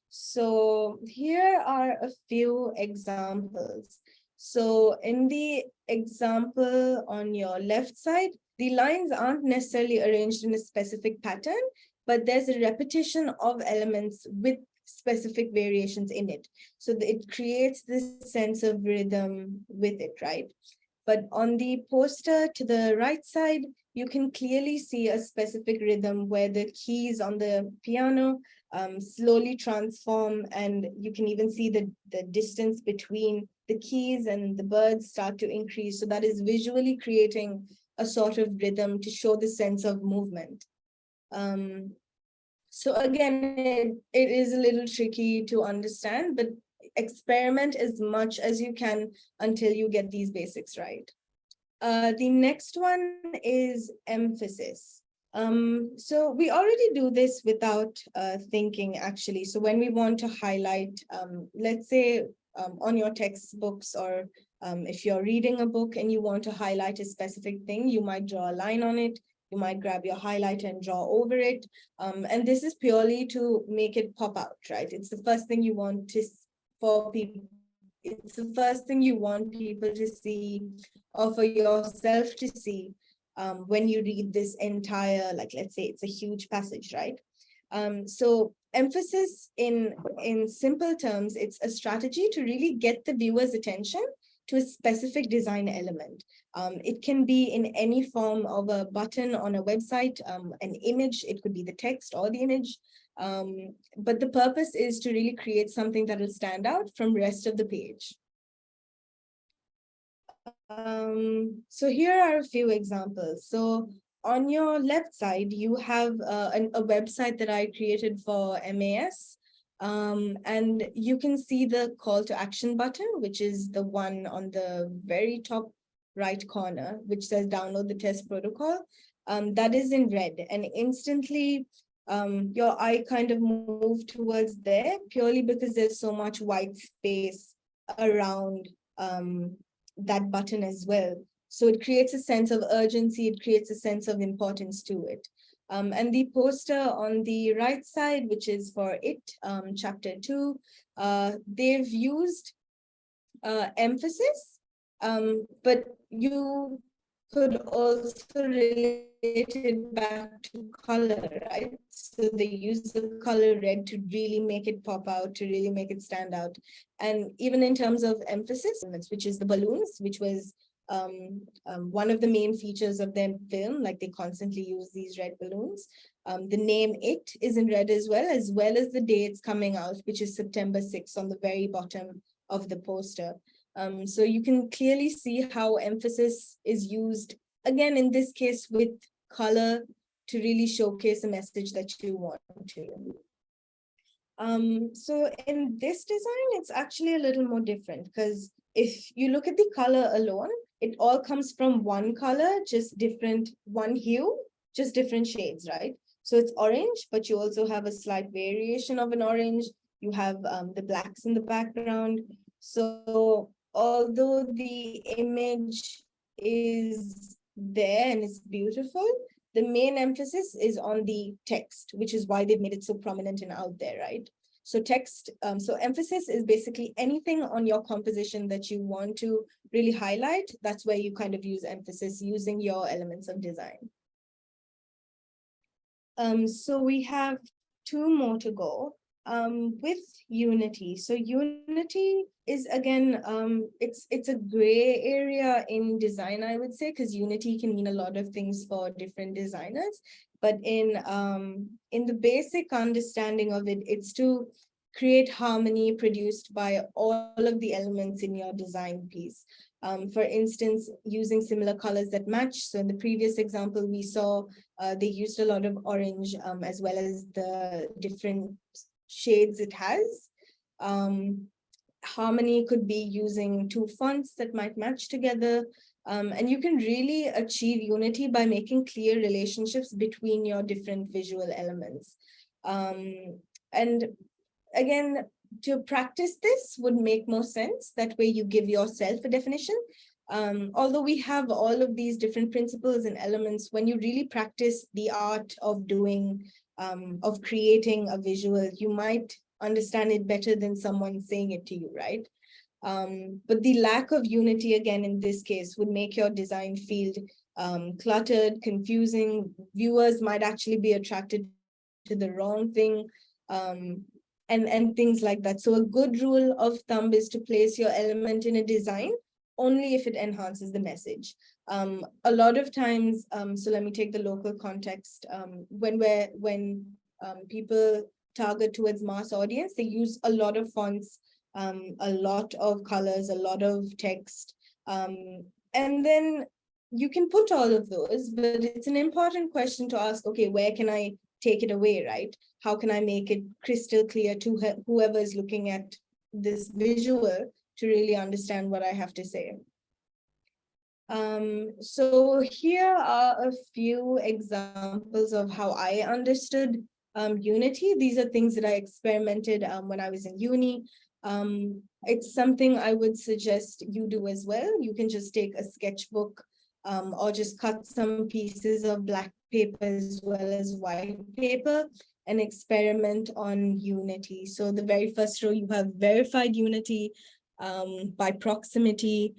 So here are a few examples. So in the example on your left side, the lines aren't necessarily arranged in a specific pattern, but there's a repetition of elements with specific variations in it. So it creates this sense of rhythm with it, right? But on the poster to the right side, you can clearly see a specific rhythm where the keys on the piano slowly transform, and you can even see the distance between the keys and the birds start to increase. So that is visually creating a sort of rhythm to show the sense of movement. So again, it is a little tricky to understand, but experiment as much as you can until you get these basics right. The next one is emphasis. So we already do this without thinking, actually. So when we want to highlight, let's say on your textbooks, or if you're reading a book and you want to highlight a specific thing, you might draw a line on it. You might grab your highlighter and draw over it. And this is purely to make it pop out, right? It's the first thing you want for people. It's the first thing you want people to see, or for yourself to see when you read this entire, like, let's say it's a huge passage, right? So emphasis in simple terms, it's a strategy to really get the viewer's attention to a specific design element. It can be in any form of a button on a website, an image, it could be the text or the image. But the purpose is to really create something that will stand out from the rest of the page. So here are a few examples. So on your left side, you have a website that I created for MAS. And you can see the call to action button, which is the one on the very top right corner, which says download the test protocol. That is in red, and instantly your eye kind of moved towards there purely because there's so much white space around that button as well. So it creates a sense of urgency, it creates a sense of importance to it. And the poster on the right side, which is for it, chapter 2, they've used emphasis, but you could also relate it back to color, right? So they use the color red to really make it pop out, to really make it stand out. And even in terms of emphasis, which is the balloons, which was one of the main features of their film, like they constantly use these red balloons. The name "It" is in red as well as the day it's coming out, which is September 6th on the very bottom of the poster. So you can clearly see how emphasis is used, again, in this case with color, to really showcase a message that you want to. So in this design, it's actually a little more different, because if you look at the color alone, it all comes from one color, just different, one hue, just different shades, right? So it's orange, but you also have a slight variation of an orange. You have the blacks in the background. So although the image is there and it's beautiful, the main emphasis is on the text, which is why they've made it so prominent and out there, right? So text, so emphasis is basically anything on your composition that you want to really highlight. That's where you kind of use emphasis using your elements of design. So we have 2 more to go. With Unity. So Unity is again, it's a gray area in design, I would say, because Unity can mean a lot of things for different designers. But in the basic understanding of it, it's to create harmony produced by all of the elements in your design piece. For instance, using similar colors that match. So in the previous example, we saw they used a lot of orange as well as the different shades it has. Harmony could be using 2 fonts that might match together. And you can really achieve unity by making clear relationships between your different visual elements. And again, to practice this would make more sense. That way you give yourself a definition. Although we have all of these different principles and elements, when you really practice the art of doing, of creating a visual, you might understand it better than someone saying it to you, right? But the lack of unity, again, in this case, would make your design feel cluttered, confusing. Viewers might actually be attracted to the wrong thing, and things like that. So a good rule of thumb is to place your element in a design only if it enhances the message. A lot of times, so let me take the local context. When people target towards mass audience, they use a lot of fonts, a lot of colors, a lot of text. And then you can put all of those, but it's an important question to ask, okay, where can I take it away, right? How can I make it crystal clear to whoever is looking at this visual to really understand what I have to say? So here are a few examples of how I understood Unity. These are things that I experimented when I was in uni. It's something I would suggest you do as well. You can just take a sketchbook or just cut some pieces of black paper as well as white paper and experiment on Unity. So the very first row, you have verified Unity, by proximity,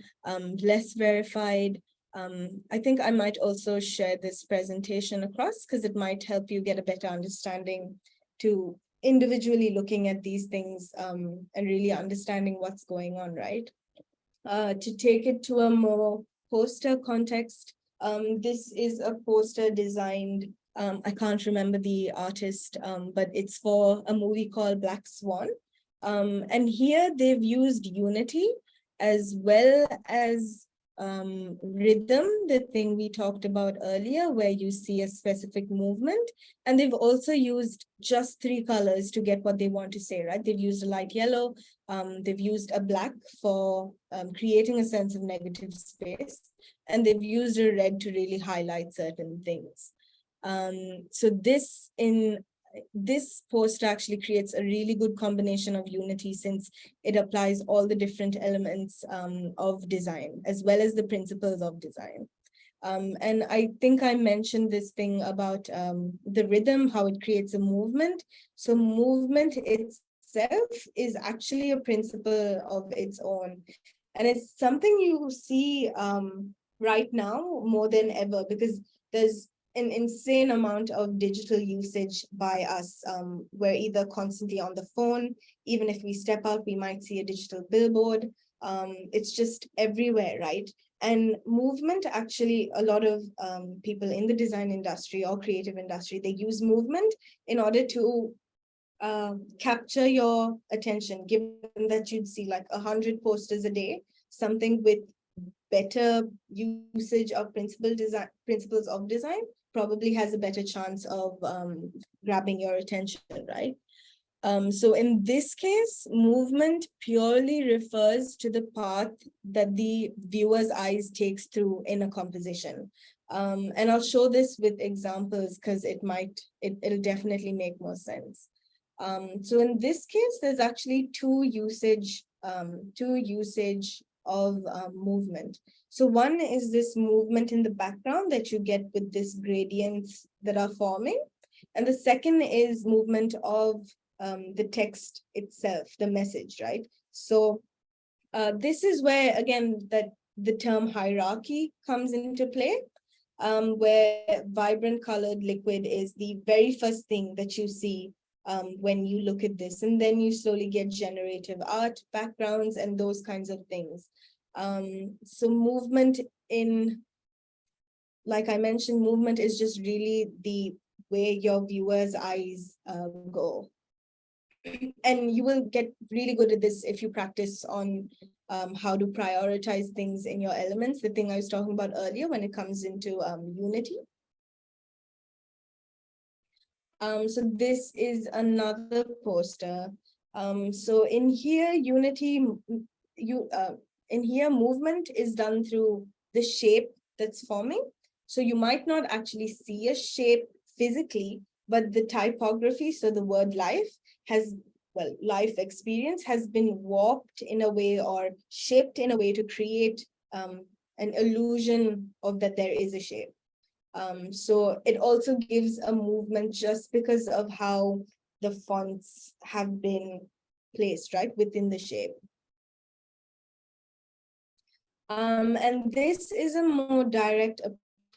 less verified. I think I might also share this presentation across because it might help you get a better understanding to individually looking at these things and really understanding what's going on, right? To take it to a more poster context, this is a poster designed, I can't remember the artist, but it's for a movie called Black Swan. And here they've used Unity as well as rhythm, the thing we talked about earlier, where you see a specific movement. And they've also used just 3 colors to get what they want to say, right? They've used a light yellow, they've used a black for creating a sense of negative space, and they've used a red to really highlight certain things. So this poster actually creates a really good combination of Unity, since it applies all the different elements of design, as well as the principles of design. And I think I mentioned this thing about the rhythm, how it creates a movement. So movement itself is actually a principle of its own. And it's something you see right now more than ever, because there's an insane amount of digital usage by us. We're either constantly on the phone, even if we step out, we might see a digital billboard. It's just everywhere, right? And movement, actually, a lot of people in the design industry or creative industry, they use movement in order to capture your attention, given that you'd see like 100 posters a day, something with better usage of principles of design probably has a better chance of grabbing your attention, right? So in this case, movement purely refers to the path that the viewer's eyes takes through in a composition. And I'll show this with examples because it'll definitely make more sense. So in this case, there's actually two usage of movement. So one is this movement in the background that you get with this gradients that are forming. And the second is movement of the text itself, the message, right? So this is where, again, that the term hierarchy comes into play, where vibrant colored liquid is the very first thing that you see when you look at this, and then you slowly get generative art backgrounds and those kinds of things. So movement like I mentioned, movement is just really the way your viewers' eyes go. And you will get really good at this if you practice on how to prioritize things in your elements, the thing I was talking about earlier when it comes into unity. So this is another poster. So in here, unity, in here, movement is done through the shape that's forming. So you might not actually see a shape physically, but the typography, so the word life has, well, life experience has been warped in a way or shaped in a way to create an illusion of that there is a shape. So it also gives a movement just because of how the fonts have been placed right within the shape. And this is a more direct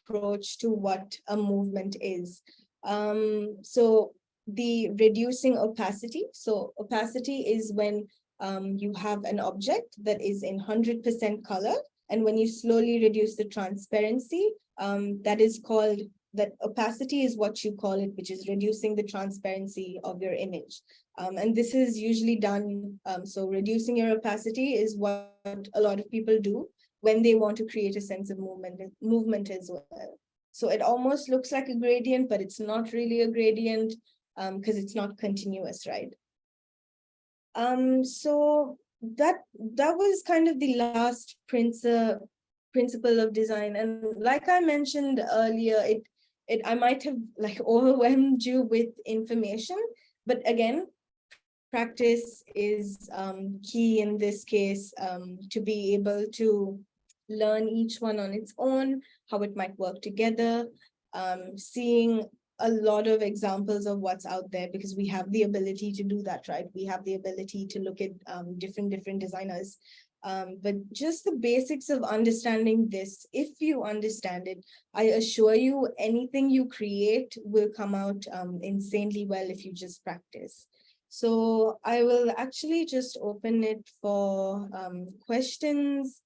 approach to what a movement is. So the reducing opacity. So opacity is when you have an object that is in 100% color, and when you slowly reduce the transparency, that is called, that opacity is what you call it, which is reducing the transparency of your image. And this is usually done, so reducing your opacity is what a lot of people do when they want to create a sense of movement as well. So it almost looks like a gradient, but it's not really a gradient because it's not continuous, right? So that was kind of the last principle of design. And like I mentioned earlier, I might have like overwhelmed you with information, but again, practice is key in this case, to be able to learn each one on its own, how it might work together, seeing a lot of examples of what's out there, because we have the ability to do that, right? We have the ability to look at different designers. But just the basics of understanding this, if you understand it, I assure you anything you create will come out insanely well if you just practice. So I will actually just open it for questions.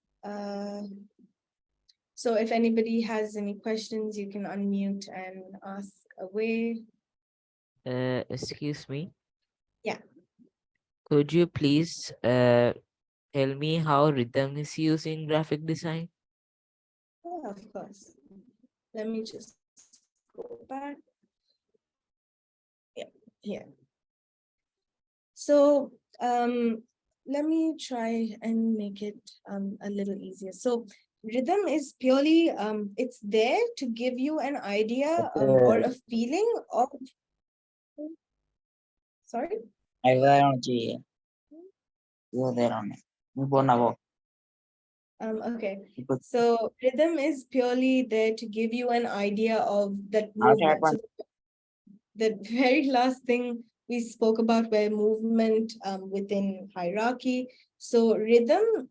So if anybody has any questions, you can unmute and ask away. Excuse me. Yeah. Could you please tell me how rhythm is used in graphic design? Oh, of course. Let me just go back. Yeah, here. So let me try and make it a little easier. So rhythm is purely, it's there to give you an idea or a feeling of, sorry? Okay, so rhythm is purely there to give you an idea of that movement. So the very last thing we spoke about were movement within hierarchy. So rhythm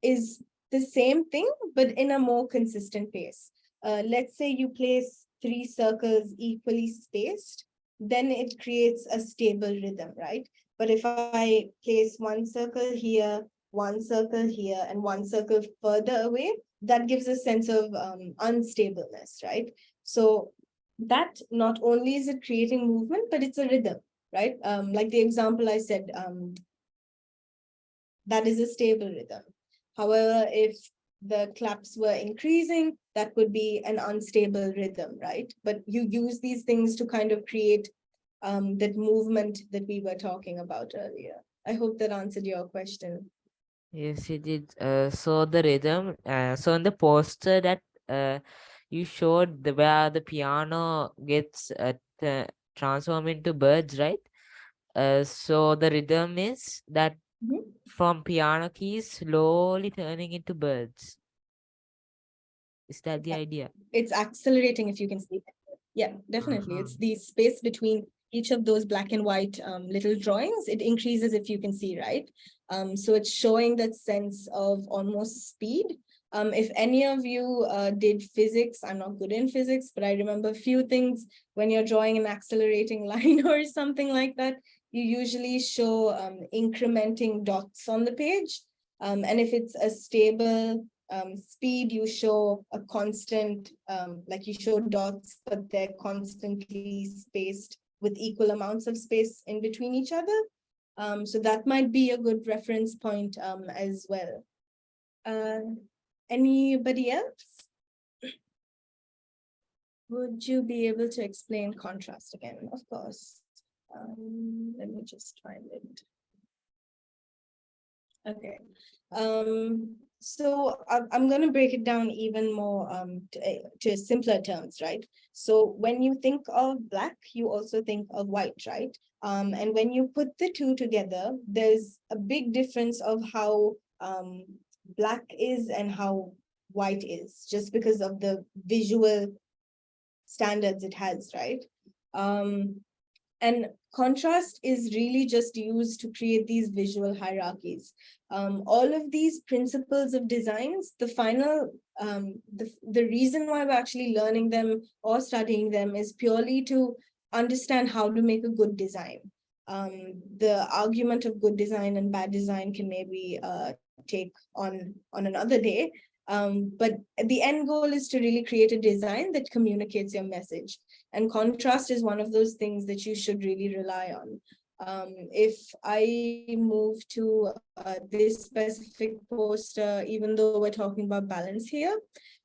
is the same thing, but in a more consistent pace. Let's say you place 3 circles equally spaced, then it creates a stable rhythm, right? But if I place 1 circle here, 1 circle here, and 1 circle further away, that gives a sense of unstableness, right? So that not only is it creating movement, but it's a rhythm, right? Like the example I said, that is a stable rhythm. However, if the claps were increasing, that would be an unstable rhythm, right? But you use these things to kind of create that movement that we were talking about earlier. I hope that answered your question. Yes, it did. So the rhythm, so in the poster that you showed where the piano gets transformed into birds, right? So the rhythm is that from piano keys slowly turning into birds. Is that the idea? It's accelerating, if you can see. Yeah, definitely. It's the space between each of those black and white little drawings, it increases, if you can see, right? So it's showing that sense of almost speed. If any of you did physics, I'm not good in physics, but I remember a few things when you're drawing an accelerating line or something like that, you usually show incrementing dots on the page. And if it's a stable speed, you show a constant, like you show dots, but they're constantly spaced with equal amounts of space in between each other. So that might be a good reference point as well. Anybody else? Would you be able to explain contrast again? Of course. Let me just find it. Okay. So I'm going to break it down even more to simpler terms, right? So when you think of black, you also think of white, right? And when you put the two together, there's a big difference of how black is and how white is, just because of the visual standards it has, right? And contrast is really just used to create these visual hierarchies. All of these principles of designs, the final, the reason why we're actually learning them or studying them is purely to understand how to make a good design. The argument of good design and bad design can maybe take on another day. But the end goal is to really create a design that communicates your message. And contrast is one of those things that you should really rely on. If I move to this specific poster, even though we're talking about balance here,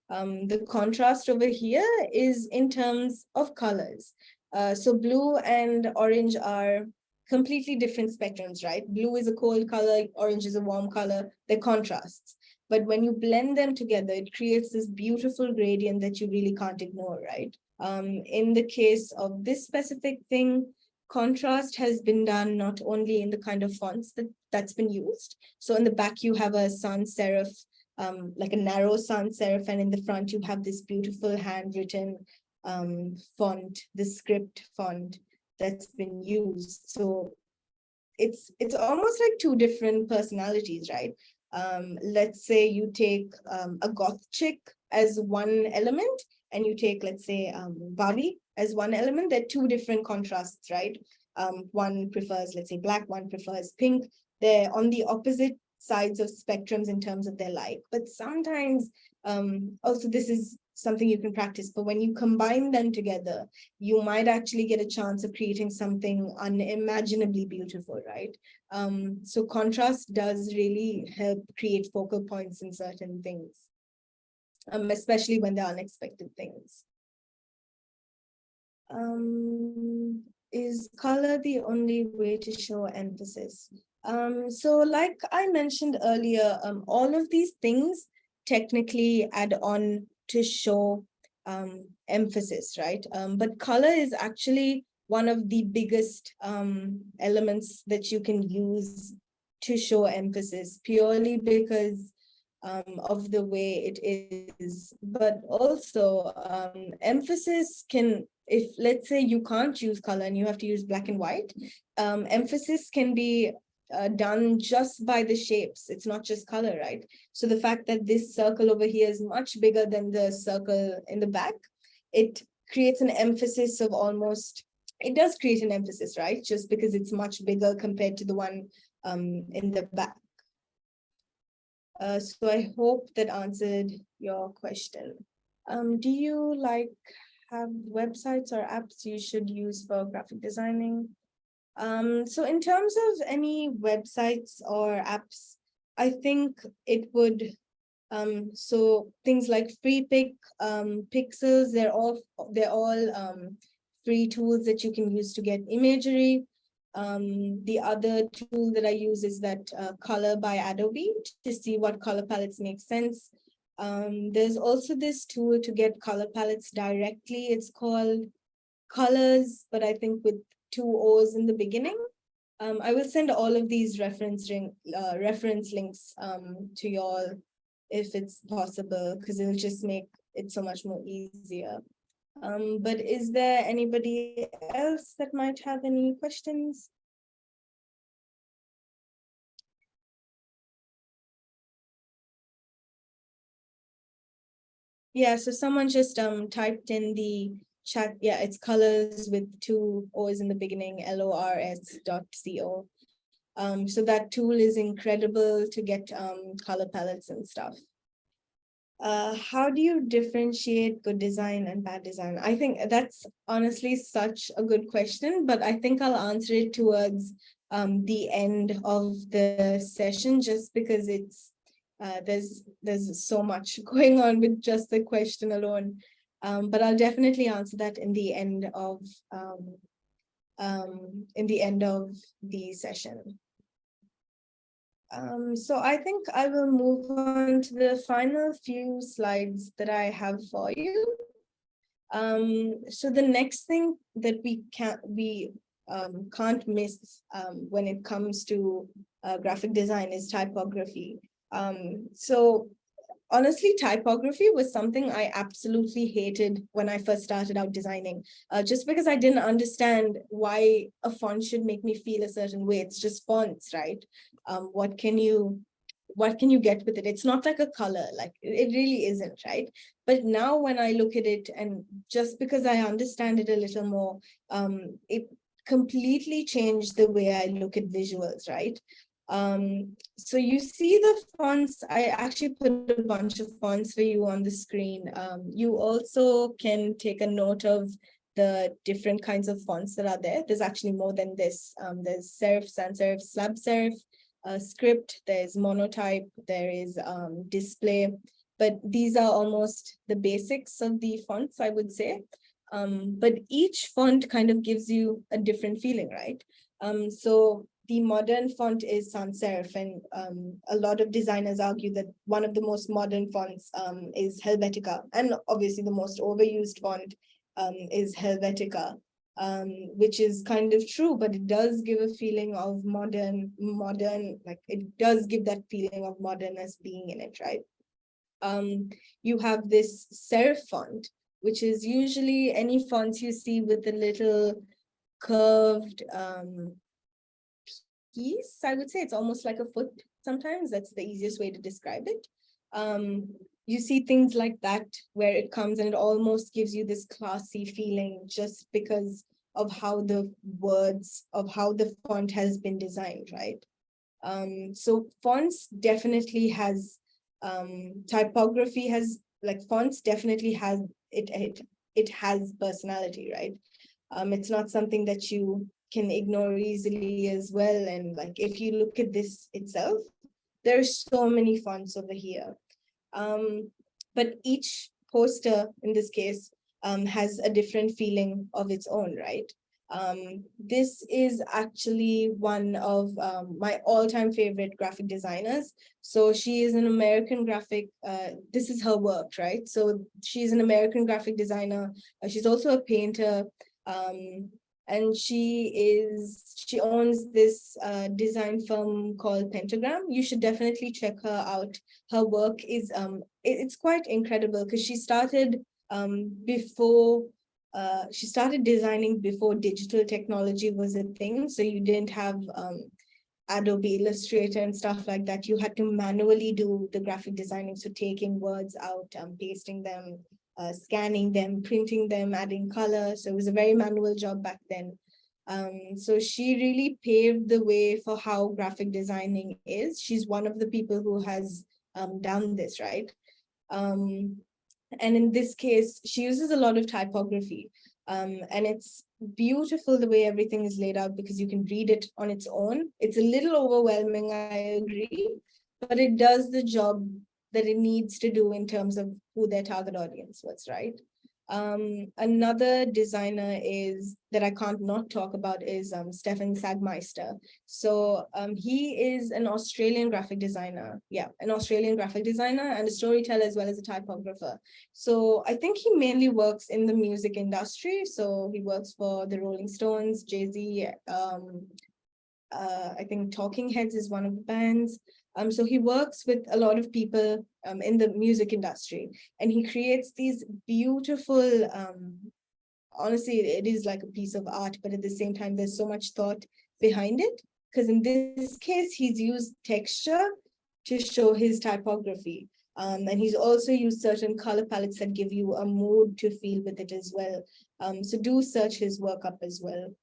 the contrast over here is in terms of colors. So blue and orange are completely different spectrums, right? Blue is a cold color, orange is a warm color, they're contrasts. But when you blend them together, it creates this beautiful gradient that you really can't ignore, right? In the case of this specific thing, contrast has been done not only in the kind of fonts that's been used. So in the back, you have a sans serif, like a narrow sans serif, and in the front, you have this beautiful handwritten font, the script font that's been used. So it's almost like two different personalities, right? Let's say you take a goth chick as one element, and you take, let's say, Barbie as one element. They're two different contrasts, right? One prefers, let's say, black, one prefers pink. They're on the opposite sides of spectrums in terms of their like. But sometimes, also this is something you can practice, but when you combine them together, you might actually get a chance of creating something unimaginably beautiful, right? So contrast does really help create focal points in certain things, especially when they're unexpected things. Is color the only way to show emphasis? So like I mentioned earlier, all of these things technically add on to show emphasis, right? But color is actually one of the biggest elements that you can use to show emphasis, purely because of the way it is. But also emphasis can, if let's say you can't use color and you have to use black and white, emphasis can be done just by the shapes. It's not just color, right? So the fact that this circle over here is much bigger than the circle in the back, it creates an emphasis of almost, it does create an emphasis, right? Just because it's much bigger compared to the one in the back. So I hope that answered your question. Do you have websites or apps you should use for graphic designing? So in terms of any websites or apps, I think it would, so things like FreePic, Pixels, they're all free tools that you can use to get imagery. The other tool that I use is that Color by Adobe to see what color palettes make sense. There's also this tool to get color palettes directly. It's called Colors, but I think with 2 O's in the beginning. I will send all of these reference links to you all if it's possible, because it'll just make it so much more easier. But is there anybody else that might have any questions? Yeah, so someone just typed in the chat. Yeah, it's colors with 2 O's in the beginning, LORS.co. So that tool is incredible to get color palettes and stuff. How do you differentiate good design and bad design? I think that's honestly such a good question, but I think I'll answer it towards the end of the session, just because it's there's so much going on with just the question alone. But I'll definitely answer that in the end of the session. So I think I will move on to the final few slides that I have for you. So the next thing that we can't miss when it comes to graphic design is typography. So honestly, typography was something I absolutely hated when I first started out designing, just because I didn't understand why a font should make me feel a certain way. It's just fonts, right? What can you get with it? It's not like a color, like it really isn't, right? But now when I look at it, and just because I understand it a little more, it completely changed the way I look at visuals, right? So you see the fonts. I actually put a bunch of fonts for you on the screen. You also can take a note of the different kinds of fonts that are there. There's actually more than this. There's serif, sans serif, slab serif, script, there's monotype, there is display, but these are almost the basics of the fonts, I would say. But each font kind of gives you a different feeling, right? So the modern font is sans serif, and a lot of designers argue that one of the most modern fonts is Helvetica, and obviously the most overused font is Helvetica. Which is kind of true, but it does give a feeling of modern, like it does give that feeling of modernness being in it, right? You have this serif font, which is usually any fonts you see with a little curved piece. I would say it's almost like a foot sometimes. That's the easiest way to describe it. You see things like that where it comes and it almost gives you this classy feeling just because of how the words, of how the font has been designed, right? So fonts definitely has, typography has, like fonts definitely has, it has personality, right? It's not something that you can ignore easily as well. And like, if you look at this itself, there's so many fonts over here. But each poster in this case has a different feeling of its own, right? This is actually one of my all-time favorite graphic designers. So she is an American graphic, this is her work, right? So she's an American graphic designer. She's also a painter. And she owns this design firm called Pentagram. You should definitely check her out. Her work is it's quite incredible because she started she started designing before digital technology was a thing. So you didn't have Adobe Illustrator and stuff like that. You had to manually do the graphic designing. So taking words out, pasting them, scanning them, printing them, adding color. So it was a very manual job back then. So she really paved the way for how graphic designing is. She's one of the people who has done this, right? And in this case, she uses a lot of typography. And it's beautiful the way everything is laid out because you can read it on its own. It's a little overwhelming, I agree, but it does the job that it needs to do in terms of who their target audience was, right? Another designer is that I can't not talk about is Stefan Sagmeister. So he is an Australian graphic designer. Yeah, an Australian graphic designer and a storyteller as well as a typographer. So I think he mainly works in the music industry. So he works for the Rolling Stones, Jay-Z, I think Talking Heads is one of the bands. So he works with a lot of people in the music industry, and he creates these beautiful, honestly, it is like a piece of art, but at the same time, there's so much thought behind it. Because in this case, he's used texture to show his typography. And he's also used certain color palettes that give you a mood to feel with it as well. So do search his work up as well.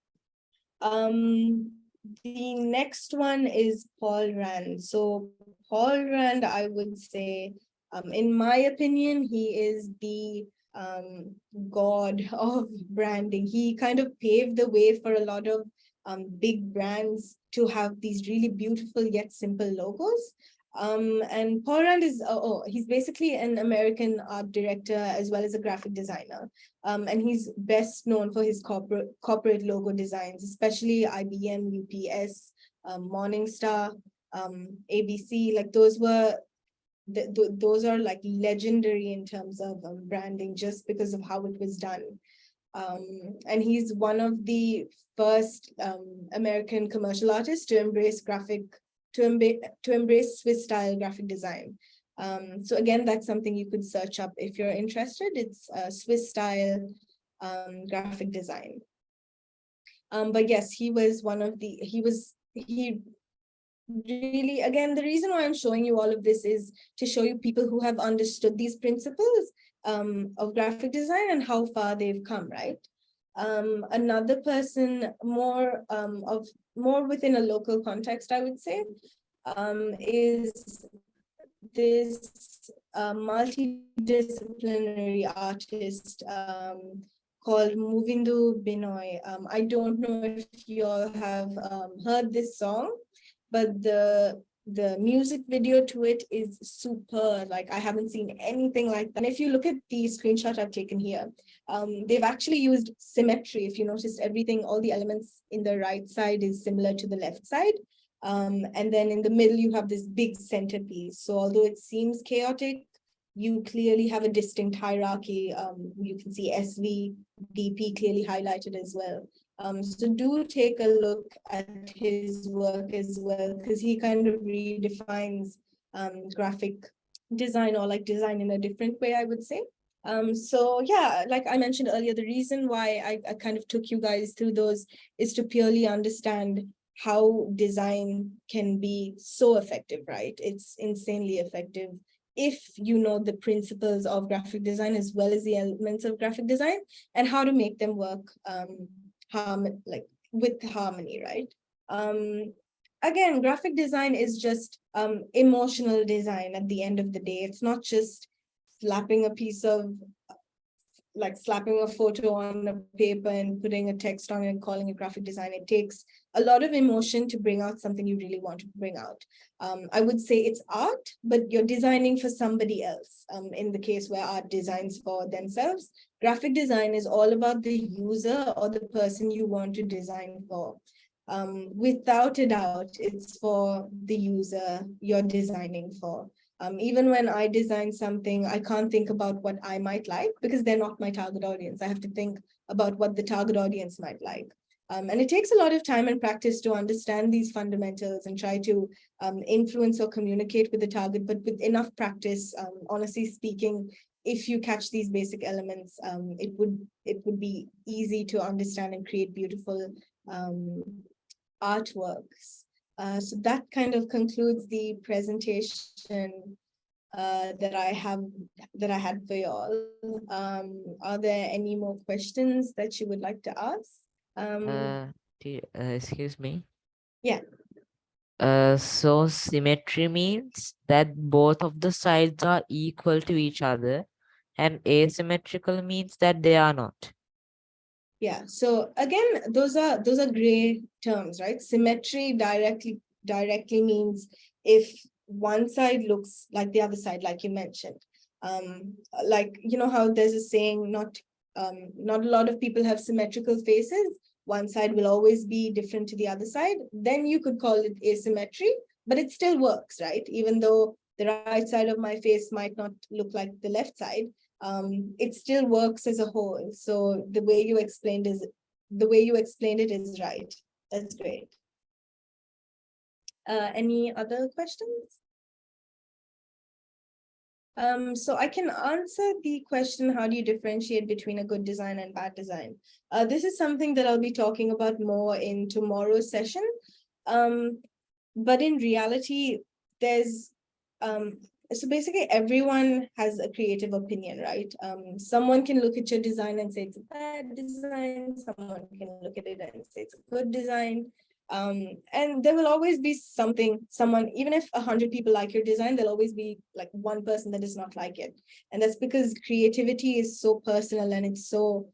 The next one is Paul Rand. So Paul Rand, I would say, in my opinion, he is the god of branding. He kind of paved the way for a lot of big brands to have these really beautiful yet simple logos. And Paul Rand is, he's basically an American art director as well as a graphic designer. And he's best known for his corporate logo designs, especially IBM, UPS, Morningstar, ABC. Like those were, those are like legendary in terms of branding just because of how it was done. And he's one of the first American commercial artists to embrace Swiss style graphic design. So again, that's something you could search up if you're interested. It's Swiss style graphic design. But yes, he was one of the, he really, again, the reason why I'm showing you all of this is to show you people who have understood these principles of graphic design and how far they've come, right? Another person more within a local context, I would say, is this multidisciplinary artist called Movindu Binoy. I don't know if you all have heard this song, but the music video to it is super. Like, I haven't seen anything like that. And if you look at the screenshot I've taken here, they've actually used symmetry. If you notice, everything, all the elements in the right side is similar to the left side. And then in the middle, you have this big centerpiece. So although it seems chaotic, you clearly have a distinct hierarchy. You can see SV, DP clearly highlighted as well. So do take a look at his work as well, because he kind of redefines graphic design, or like design in a different way, I would say. So yeah, like I mentioned earlier, the reason why I kind of took you guys through those is to purely understand how design can be so effective, right? It's insanely effective if you know the principles of graphic design as well as the elements of graphic design and how to make them work with harmony, right? Again, graphic design is just emotional design at the end of the day. It's not just slapping a piece of, like slapping a photo on a paper and putting a text on it and calling it graphic design. It takes a lot of emotion to bring out something you really want to bring out. I would say it's art, but you're designing for somebody else. In the case where art designs for themselves, graphic design is all about the user or the person you want to design for. Without a doubt, it's for the user you're designing for. Even when I design something, I can't think about what I might like because they're not my target audience. I have to think about what the target audience might like. And it takes a lot of time and practice to understand these fundamentals and try to influence or communicate with the target. But with enough practice, honestly speaking, if you catch these basic elements, it would be easy to understand and create beautiful artworks. So that kind of concludes the presentation that I had for y'all. Are there any more questions that you would like to ask? Excuse me. Yeah. So symmetry means that both of the sides are equal to each other, and asymmetrical means that they are not. Yeah. So again, those are gray terms, right? Symmetry directly means if one side looks like the other side, like you mentioned. Like, you know how there's a saying, not a lot of people have symmetrical faces. One side will always be different to the other side. Then you could call it asymmetry, but it still works, right? Even though the right side of my face might not look like the left side, it still works as a whole. So the way you explained it is right. That's great. Any other questions? So I can answer the question, how do you differentiate between a good design and bad design? This is something that I'll be talking about more in tomorrow's session. But in reality, there's, so basically everyone has a creative opinion, right? Someone can look at your design and say it's a bad design. Someone can look at it and say it's a good design. And there will always be someone, even if 100 people like your design, there'll always be like one person that does not like it. And that's because creativity is so personal, and it's so,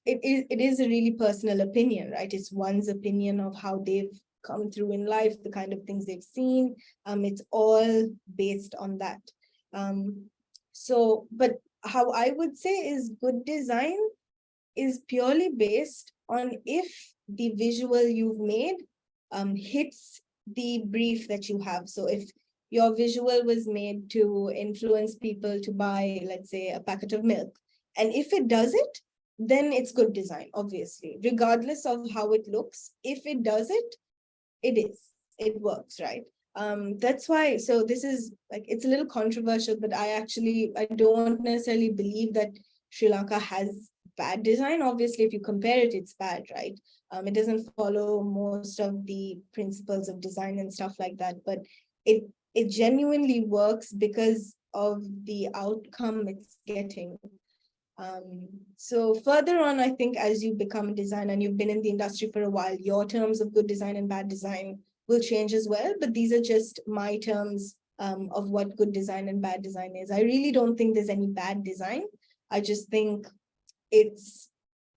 it is a really personal opinion, right? It's one's opinion of how they've come through in life, the kind of things they've seen. It's all based on that. But how I would say is good design is purely based on if the visual you've made hits the brief that you have. So if your visual was made to influence people to buy, let's say, a packet of milk, and if it does it, then it's good design, obviously, regardless of how it looks. If it does it, it works, right? That's why, so this is like, it's a little controversial, but I don't necessarily believe that Sri Lanka has bad design. Obviously, if you compare it, it's bad, right? It doesn't follow most of the principles of design and stuff like that, but it genuinely works because of the outcome it's getting. So further on, I think as you become a designer and you've been in the industry for a while, your terms of good design and bad design will change as well. But these are just my terms of what good design and bad design is. I really don't think there's any bad design. I just think it's,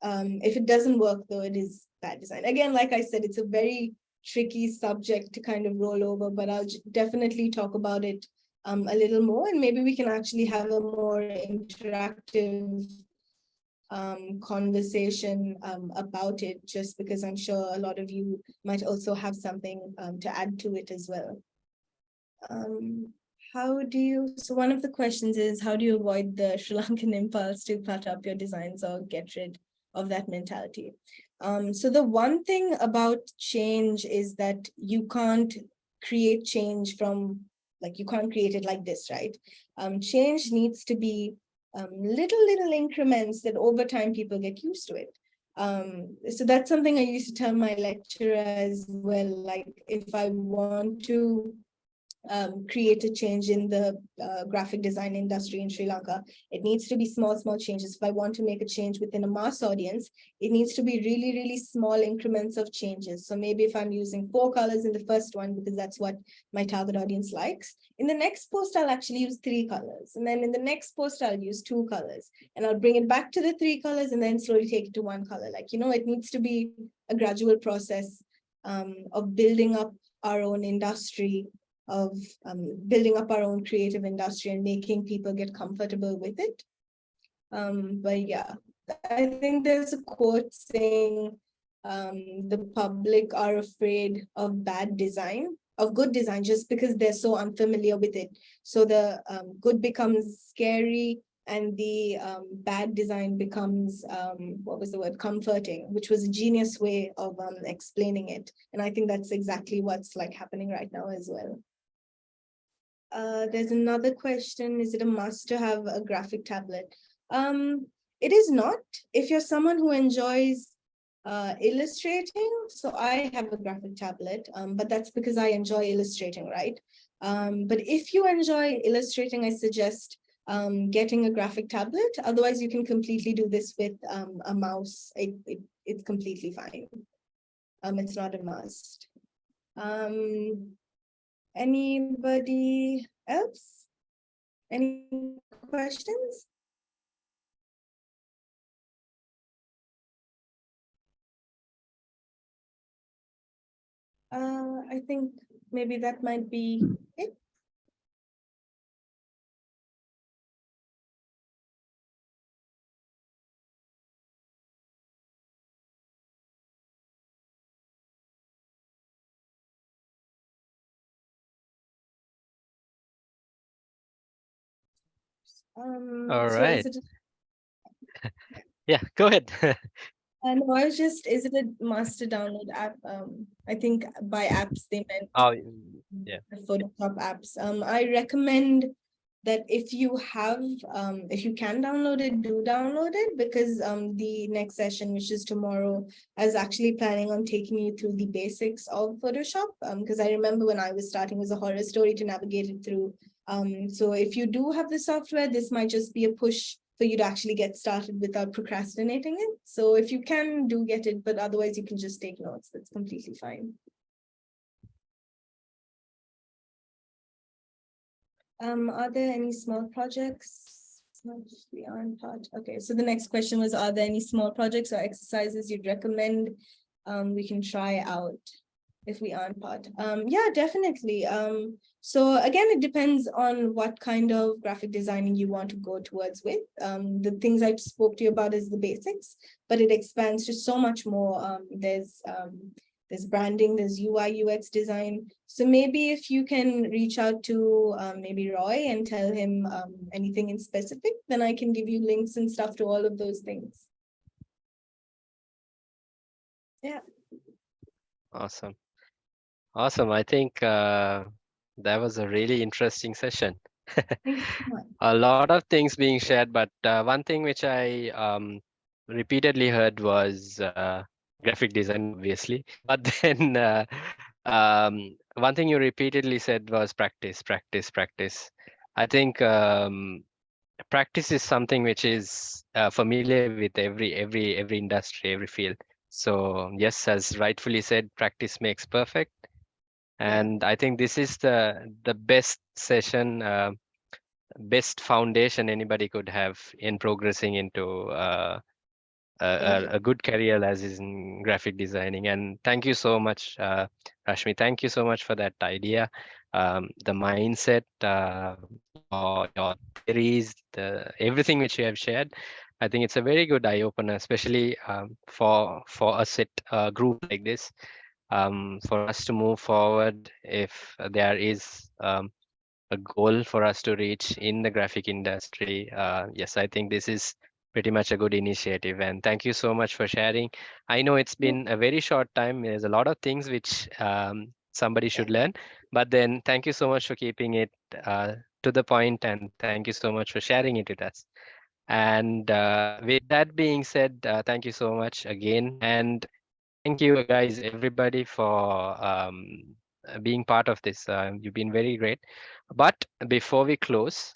if it doesn't work though, it is bad design. Again, like I said, it's a very tricky subject to kind of roll over, but I'll definitely talk about it a little more, and maybe we can actually have a more interactive conversation about it, just because I'm sure a lot of you might also have something to add to it as well. So one of the questions is, how do you avoid the Sri Lankan impulse to cut up your designs or get rid of that mentality? So the one thing about change is that you can't create change from, like, you can't create it like this, right? Change needs to be little increments that over time people get used to it. So that's something I used to tell my lecturer as well. Like, if I want to create a change in the graphic design industry in Sri Lanka, it needs to be small changes. If I want to make a change within a mass audience, it needs to be really small increments of changes. So maybe if I'm using 4 colors in the first one, because that's what my target audience likes, in the next post, I'll actually use 3 colors. And then in the next post, I'll use 2 colors. And I'll bring it back to the 3 colors and then slowly take it to 1 color. Like, it needs to be a gradual process of building up our own industry, of building up our own creative industry and making people get comfortable with it. But yeah, I think there's a quote saying, the public are afraid of bad design, of good design, just because they're so unfamiliar with it. So the good becomes scary, and the bad design becomes, comforting, which was a genius way of explaining it. And I think that's exactly what's like happening right now as well. There's another question. Is it a must to have a graphic tablet? It is not. If you're someone who enjoys illustrating, so I have a graphic tablet, but that's because I enjoy illustrating, right? But if you enjoy illustrating, I suggest getting a graphic tablet. Otherwise, you can completely do this with a mouse. It's completely fine. It's not a must. Anybody else? Any questions? I think maybe that might be it. All So right. is it? Yeah, go ahead. No, I was just, is it a master download app? I think by apps they meant Oh, yeah. the Photoshop apps. I recommend that if you have, if you can download it, do download it, because the next session, which is tomorrow, I was actually planning on taking you through the basics of Photoshop. Because I remember when I was starting, it was a horror story to navigate it through. So if you do have the software, this might just be a push for you to actually get started without procrastinating it. So if you can, do get it, but otherwise you can just take notes. That's completely fine. Are there any small projects? We aren't part. Okay, so the next question was, are there any small projects or exercises you'd recommend we can try out if we aren't part? Yeah, definitely. So again, it depends on what kind of graphic designing you want to go towards with. The things I spoke to you about is the basics, but it expands to so much more. There's branding, there's UI, UX design. So maybe if you can reach out to maybe Roy and tell him anything in specific, then I can give you links and stuff to all of those things. Yeah. Awesome. Awesome. I think that was a really interesting session. Thank you so much. A lot of things being shared, but one thing which I repeatedly heard was graphic design, obviously. But then one thing you repeatedly said was practice, practice, practice. I think practice is something which is familiar with every industry, every field. So yes, as rightfully said, practice makes perfect. And I think this is the best session, best foundation anybody could have in progressing into a good career as is in graphic designing. And thank you so much, Rashmi. Thank you so much for that idea, the mindset, your theories, everything which you have shared. I think it's a very good eye opener, especially for a set group like this, for us to move forward if there is a goal for us to reach in the graphic industry. Yes, I think this is pretty much a good initiative, and thank you so much for sharing. I know it's been a very short time. There's a lot of things which somebody should learn, but then thank you so much for keeping it to the point, and thank you so much for sharing it with us. And with that being said, thank you so much again, and thank you guys, everybody, for being part of this. You've been very great. But before we close,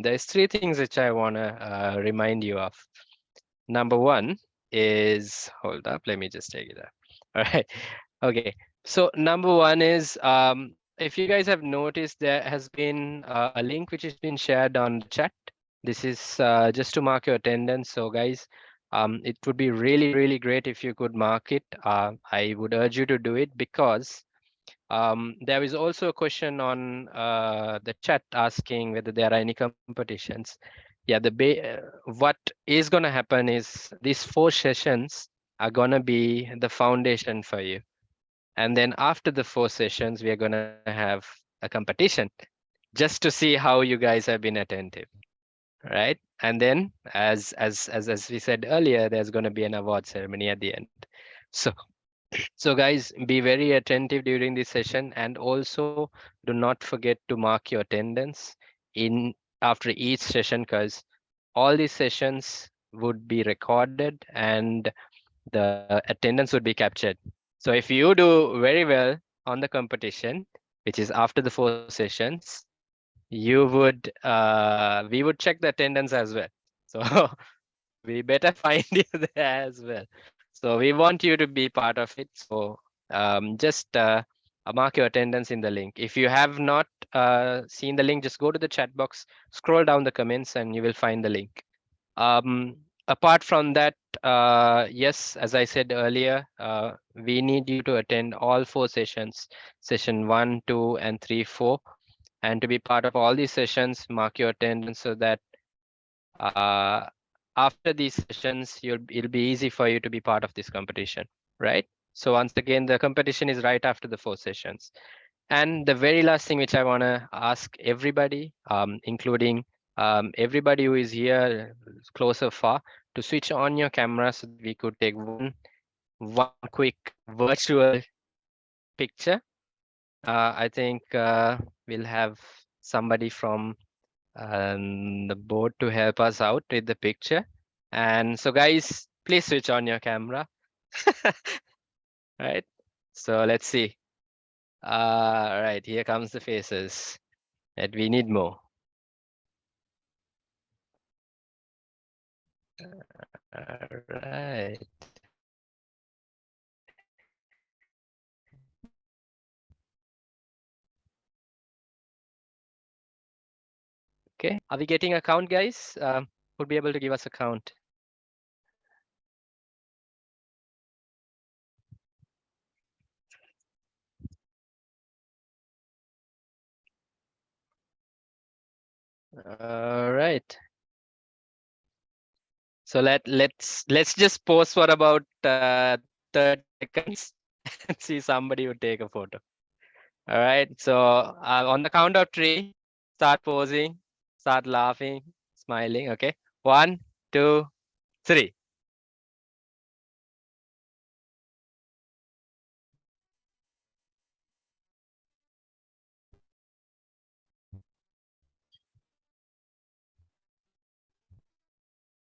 there's three things which I want to remind you of. Number one is, hold up, let me just take it up. All right. Okay. So number one is, if you guys have noticed, there has been a link which has been shared on the chat. This is just to mark your attendance. So guys, it would be really, really great if you could mark it. I would urge you to do it because there is also a question on the chat asking whether there are any competitions. Yeah, what is going to happen is these 4 sessions are going to be the foundation for you. And then after the 4 sessions, we are going to have a competition just to see how you guys have been attentive, right? And then as we said earlier, there's going to be an award ceremony at the end. So guys, be very attentive during this session, and also do not forget to mark your attendance in after each session, because all these sessions would be recorded and the attendance would be captured. So if you do very well on the competition, which is after the 4 sessions, you would we would check the attendance as well. So we better find you there as well. So we want you to be part of it. So just mark your attendance in the link. If you have not seen the link, just go to the chat box, scroll down the comments, and you will find the link. Apart from that, yes, as I said earlier, we need you to attend all 4 sessions, session 1, 2, and 3, 4. And to be part of all these sessions, mark your attendance so that after these sessions, it'll be easy for you to be part of this competition, right? So once again, the competition is right after the 4 sessions. And the very last thing which I want to ask everybody, including everybody who is here, close or far, to switch on your camera so that we could take one quick virtual picture. I think we'll have somebody from the board to help us out with the picture. And so guys, please switch on your camera. Right. So let's see. All right, here comes the faces. And we need more. All right. Okay, are we getting a count, guys? Would be able to give us a count. All right. So let's just pause for about 30 seconds and see somebody would take a photo. All right. So on the count of 3, start posing, start laughing, smiling. Okay. 1, 2, 3.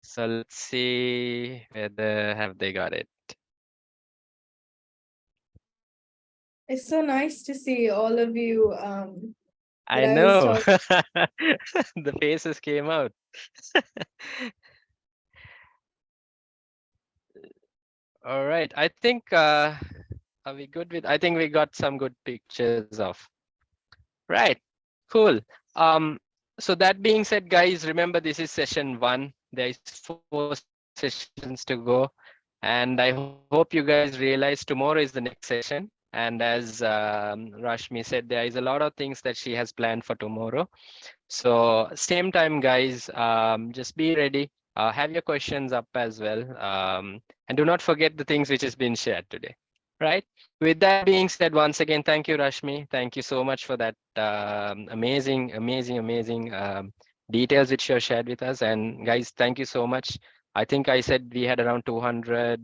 So let's see whether have they got it. It's so nice to see all of you. I that I was know. The faces came out. All right. I think are we good with? I think we got some good pictures of. Right. Cool. So that being said, guys, remember this is session 1. There is 4 sessions to go, and I hope you guys realize tomorrow is the next session. And as Rashmi said, there is a lot of things that she has planned for tomorrow. So same time, guys, just be ready. Have your questions up as well, and do not forget the things which has been shared today. Right. With that being said, once again, thank you, Rashmi. Thank you so much for that amazing details which you have shared with us. And guys, thank you so much. I think I said we had around 200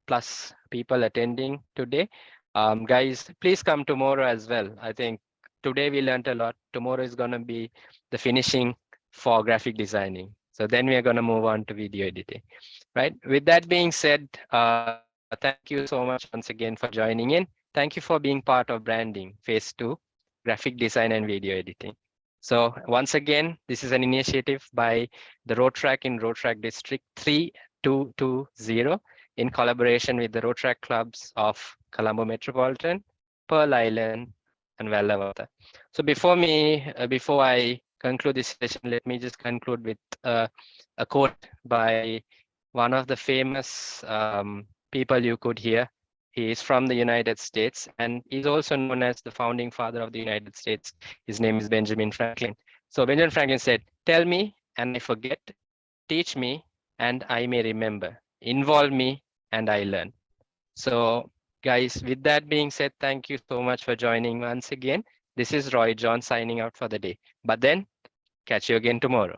plus people attending today. Guys, please come tomorrow as well. I think today we learned a lot. Tomorrow is going to be the finishing for graphic designing. So then we are going to move on to video editing. Right. With that being said, thank you so much once again for joining in. Thank you for being part of BrandIn Phase 2, graphic design and video editing. So once again, this is an initiative by the Rotaract in Rotaract District 3220 in collaboration with the Rotaract clubs of Colombo Metropolitan, Pearl Island, and Wellavata. So before I conclude this session, let me just conclude with a quote by one of the famous people you could hear. He is from the United States and is also known as the founding father of the United States. His name is Benjamin Franklin. So Benjamin Franklin said, "Tell me and I forget, teach me and I may remember, involve me and I learn." So guys, with that being said, thank you so much for joining once again. This is Roy John signing out for the day. But then catch you again tomorrow.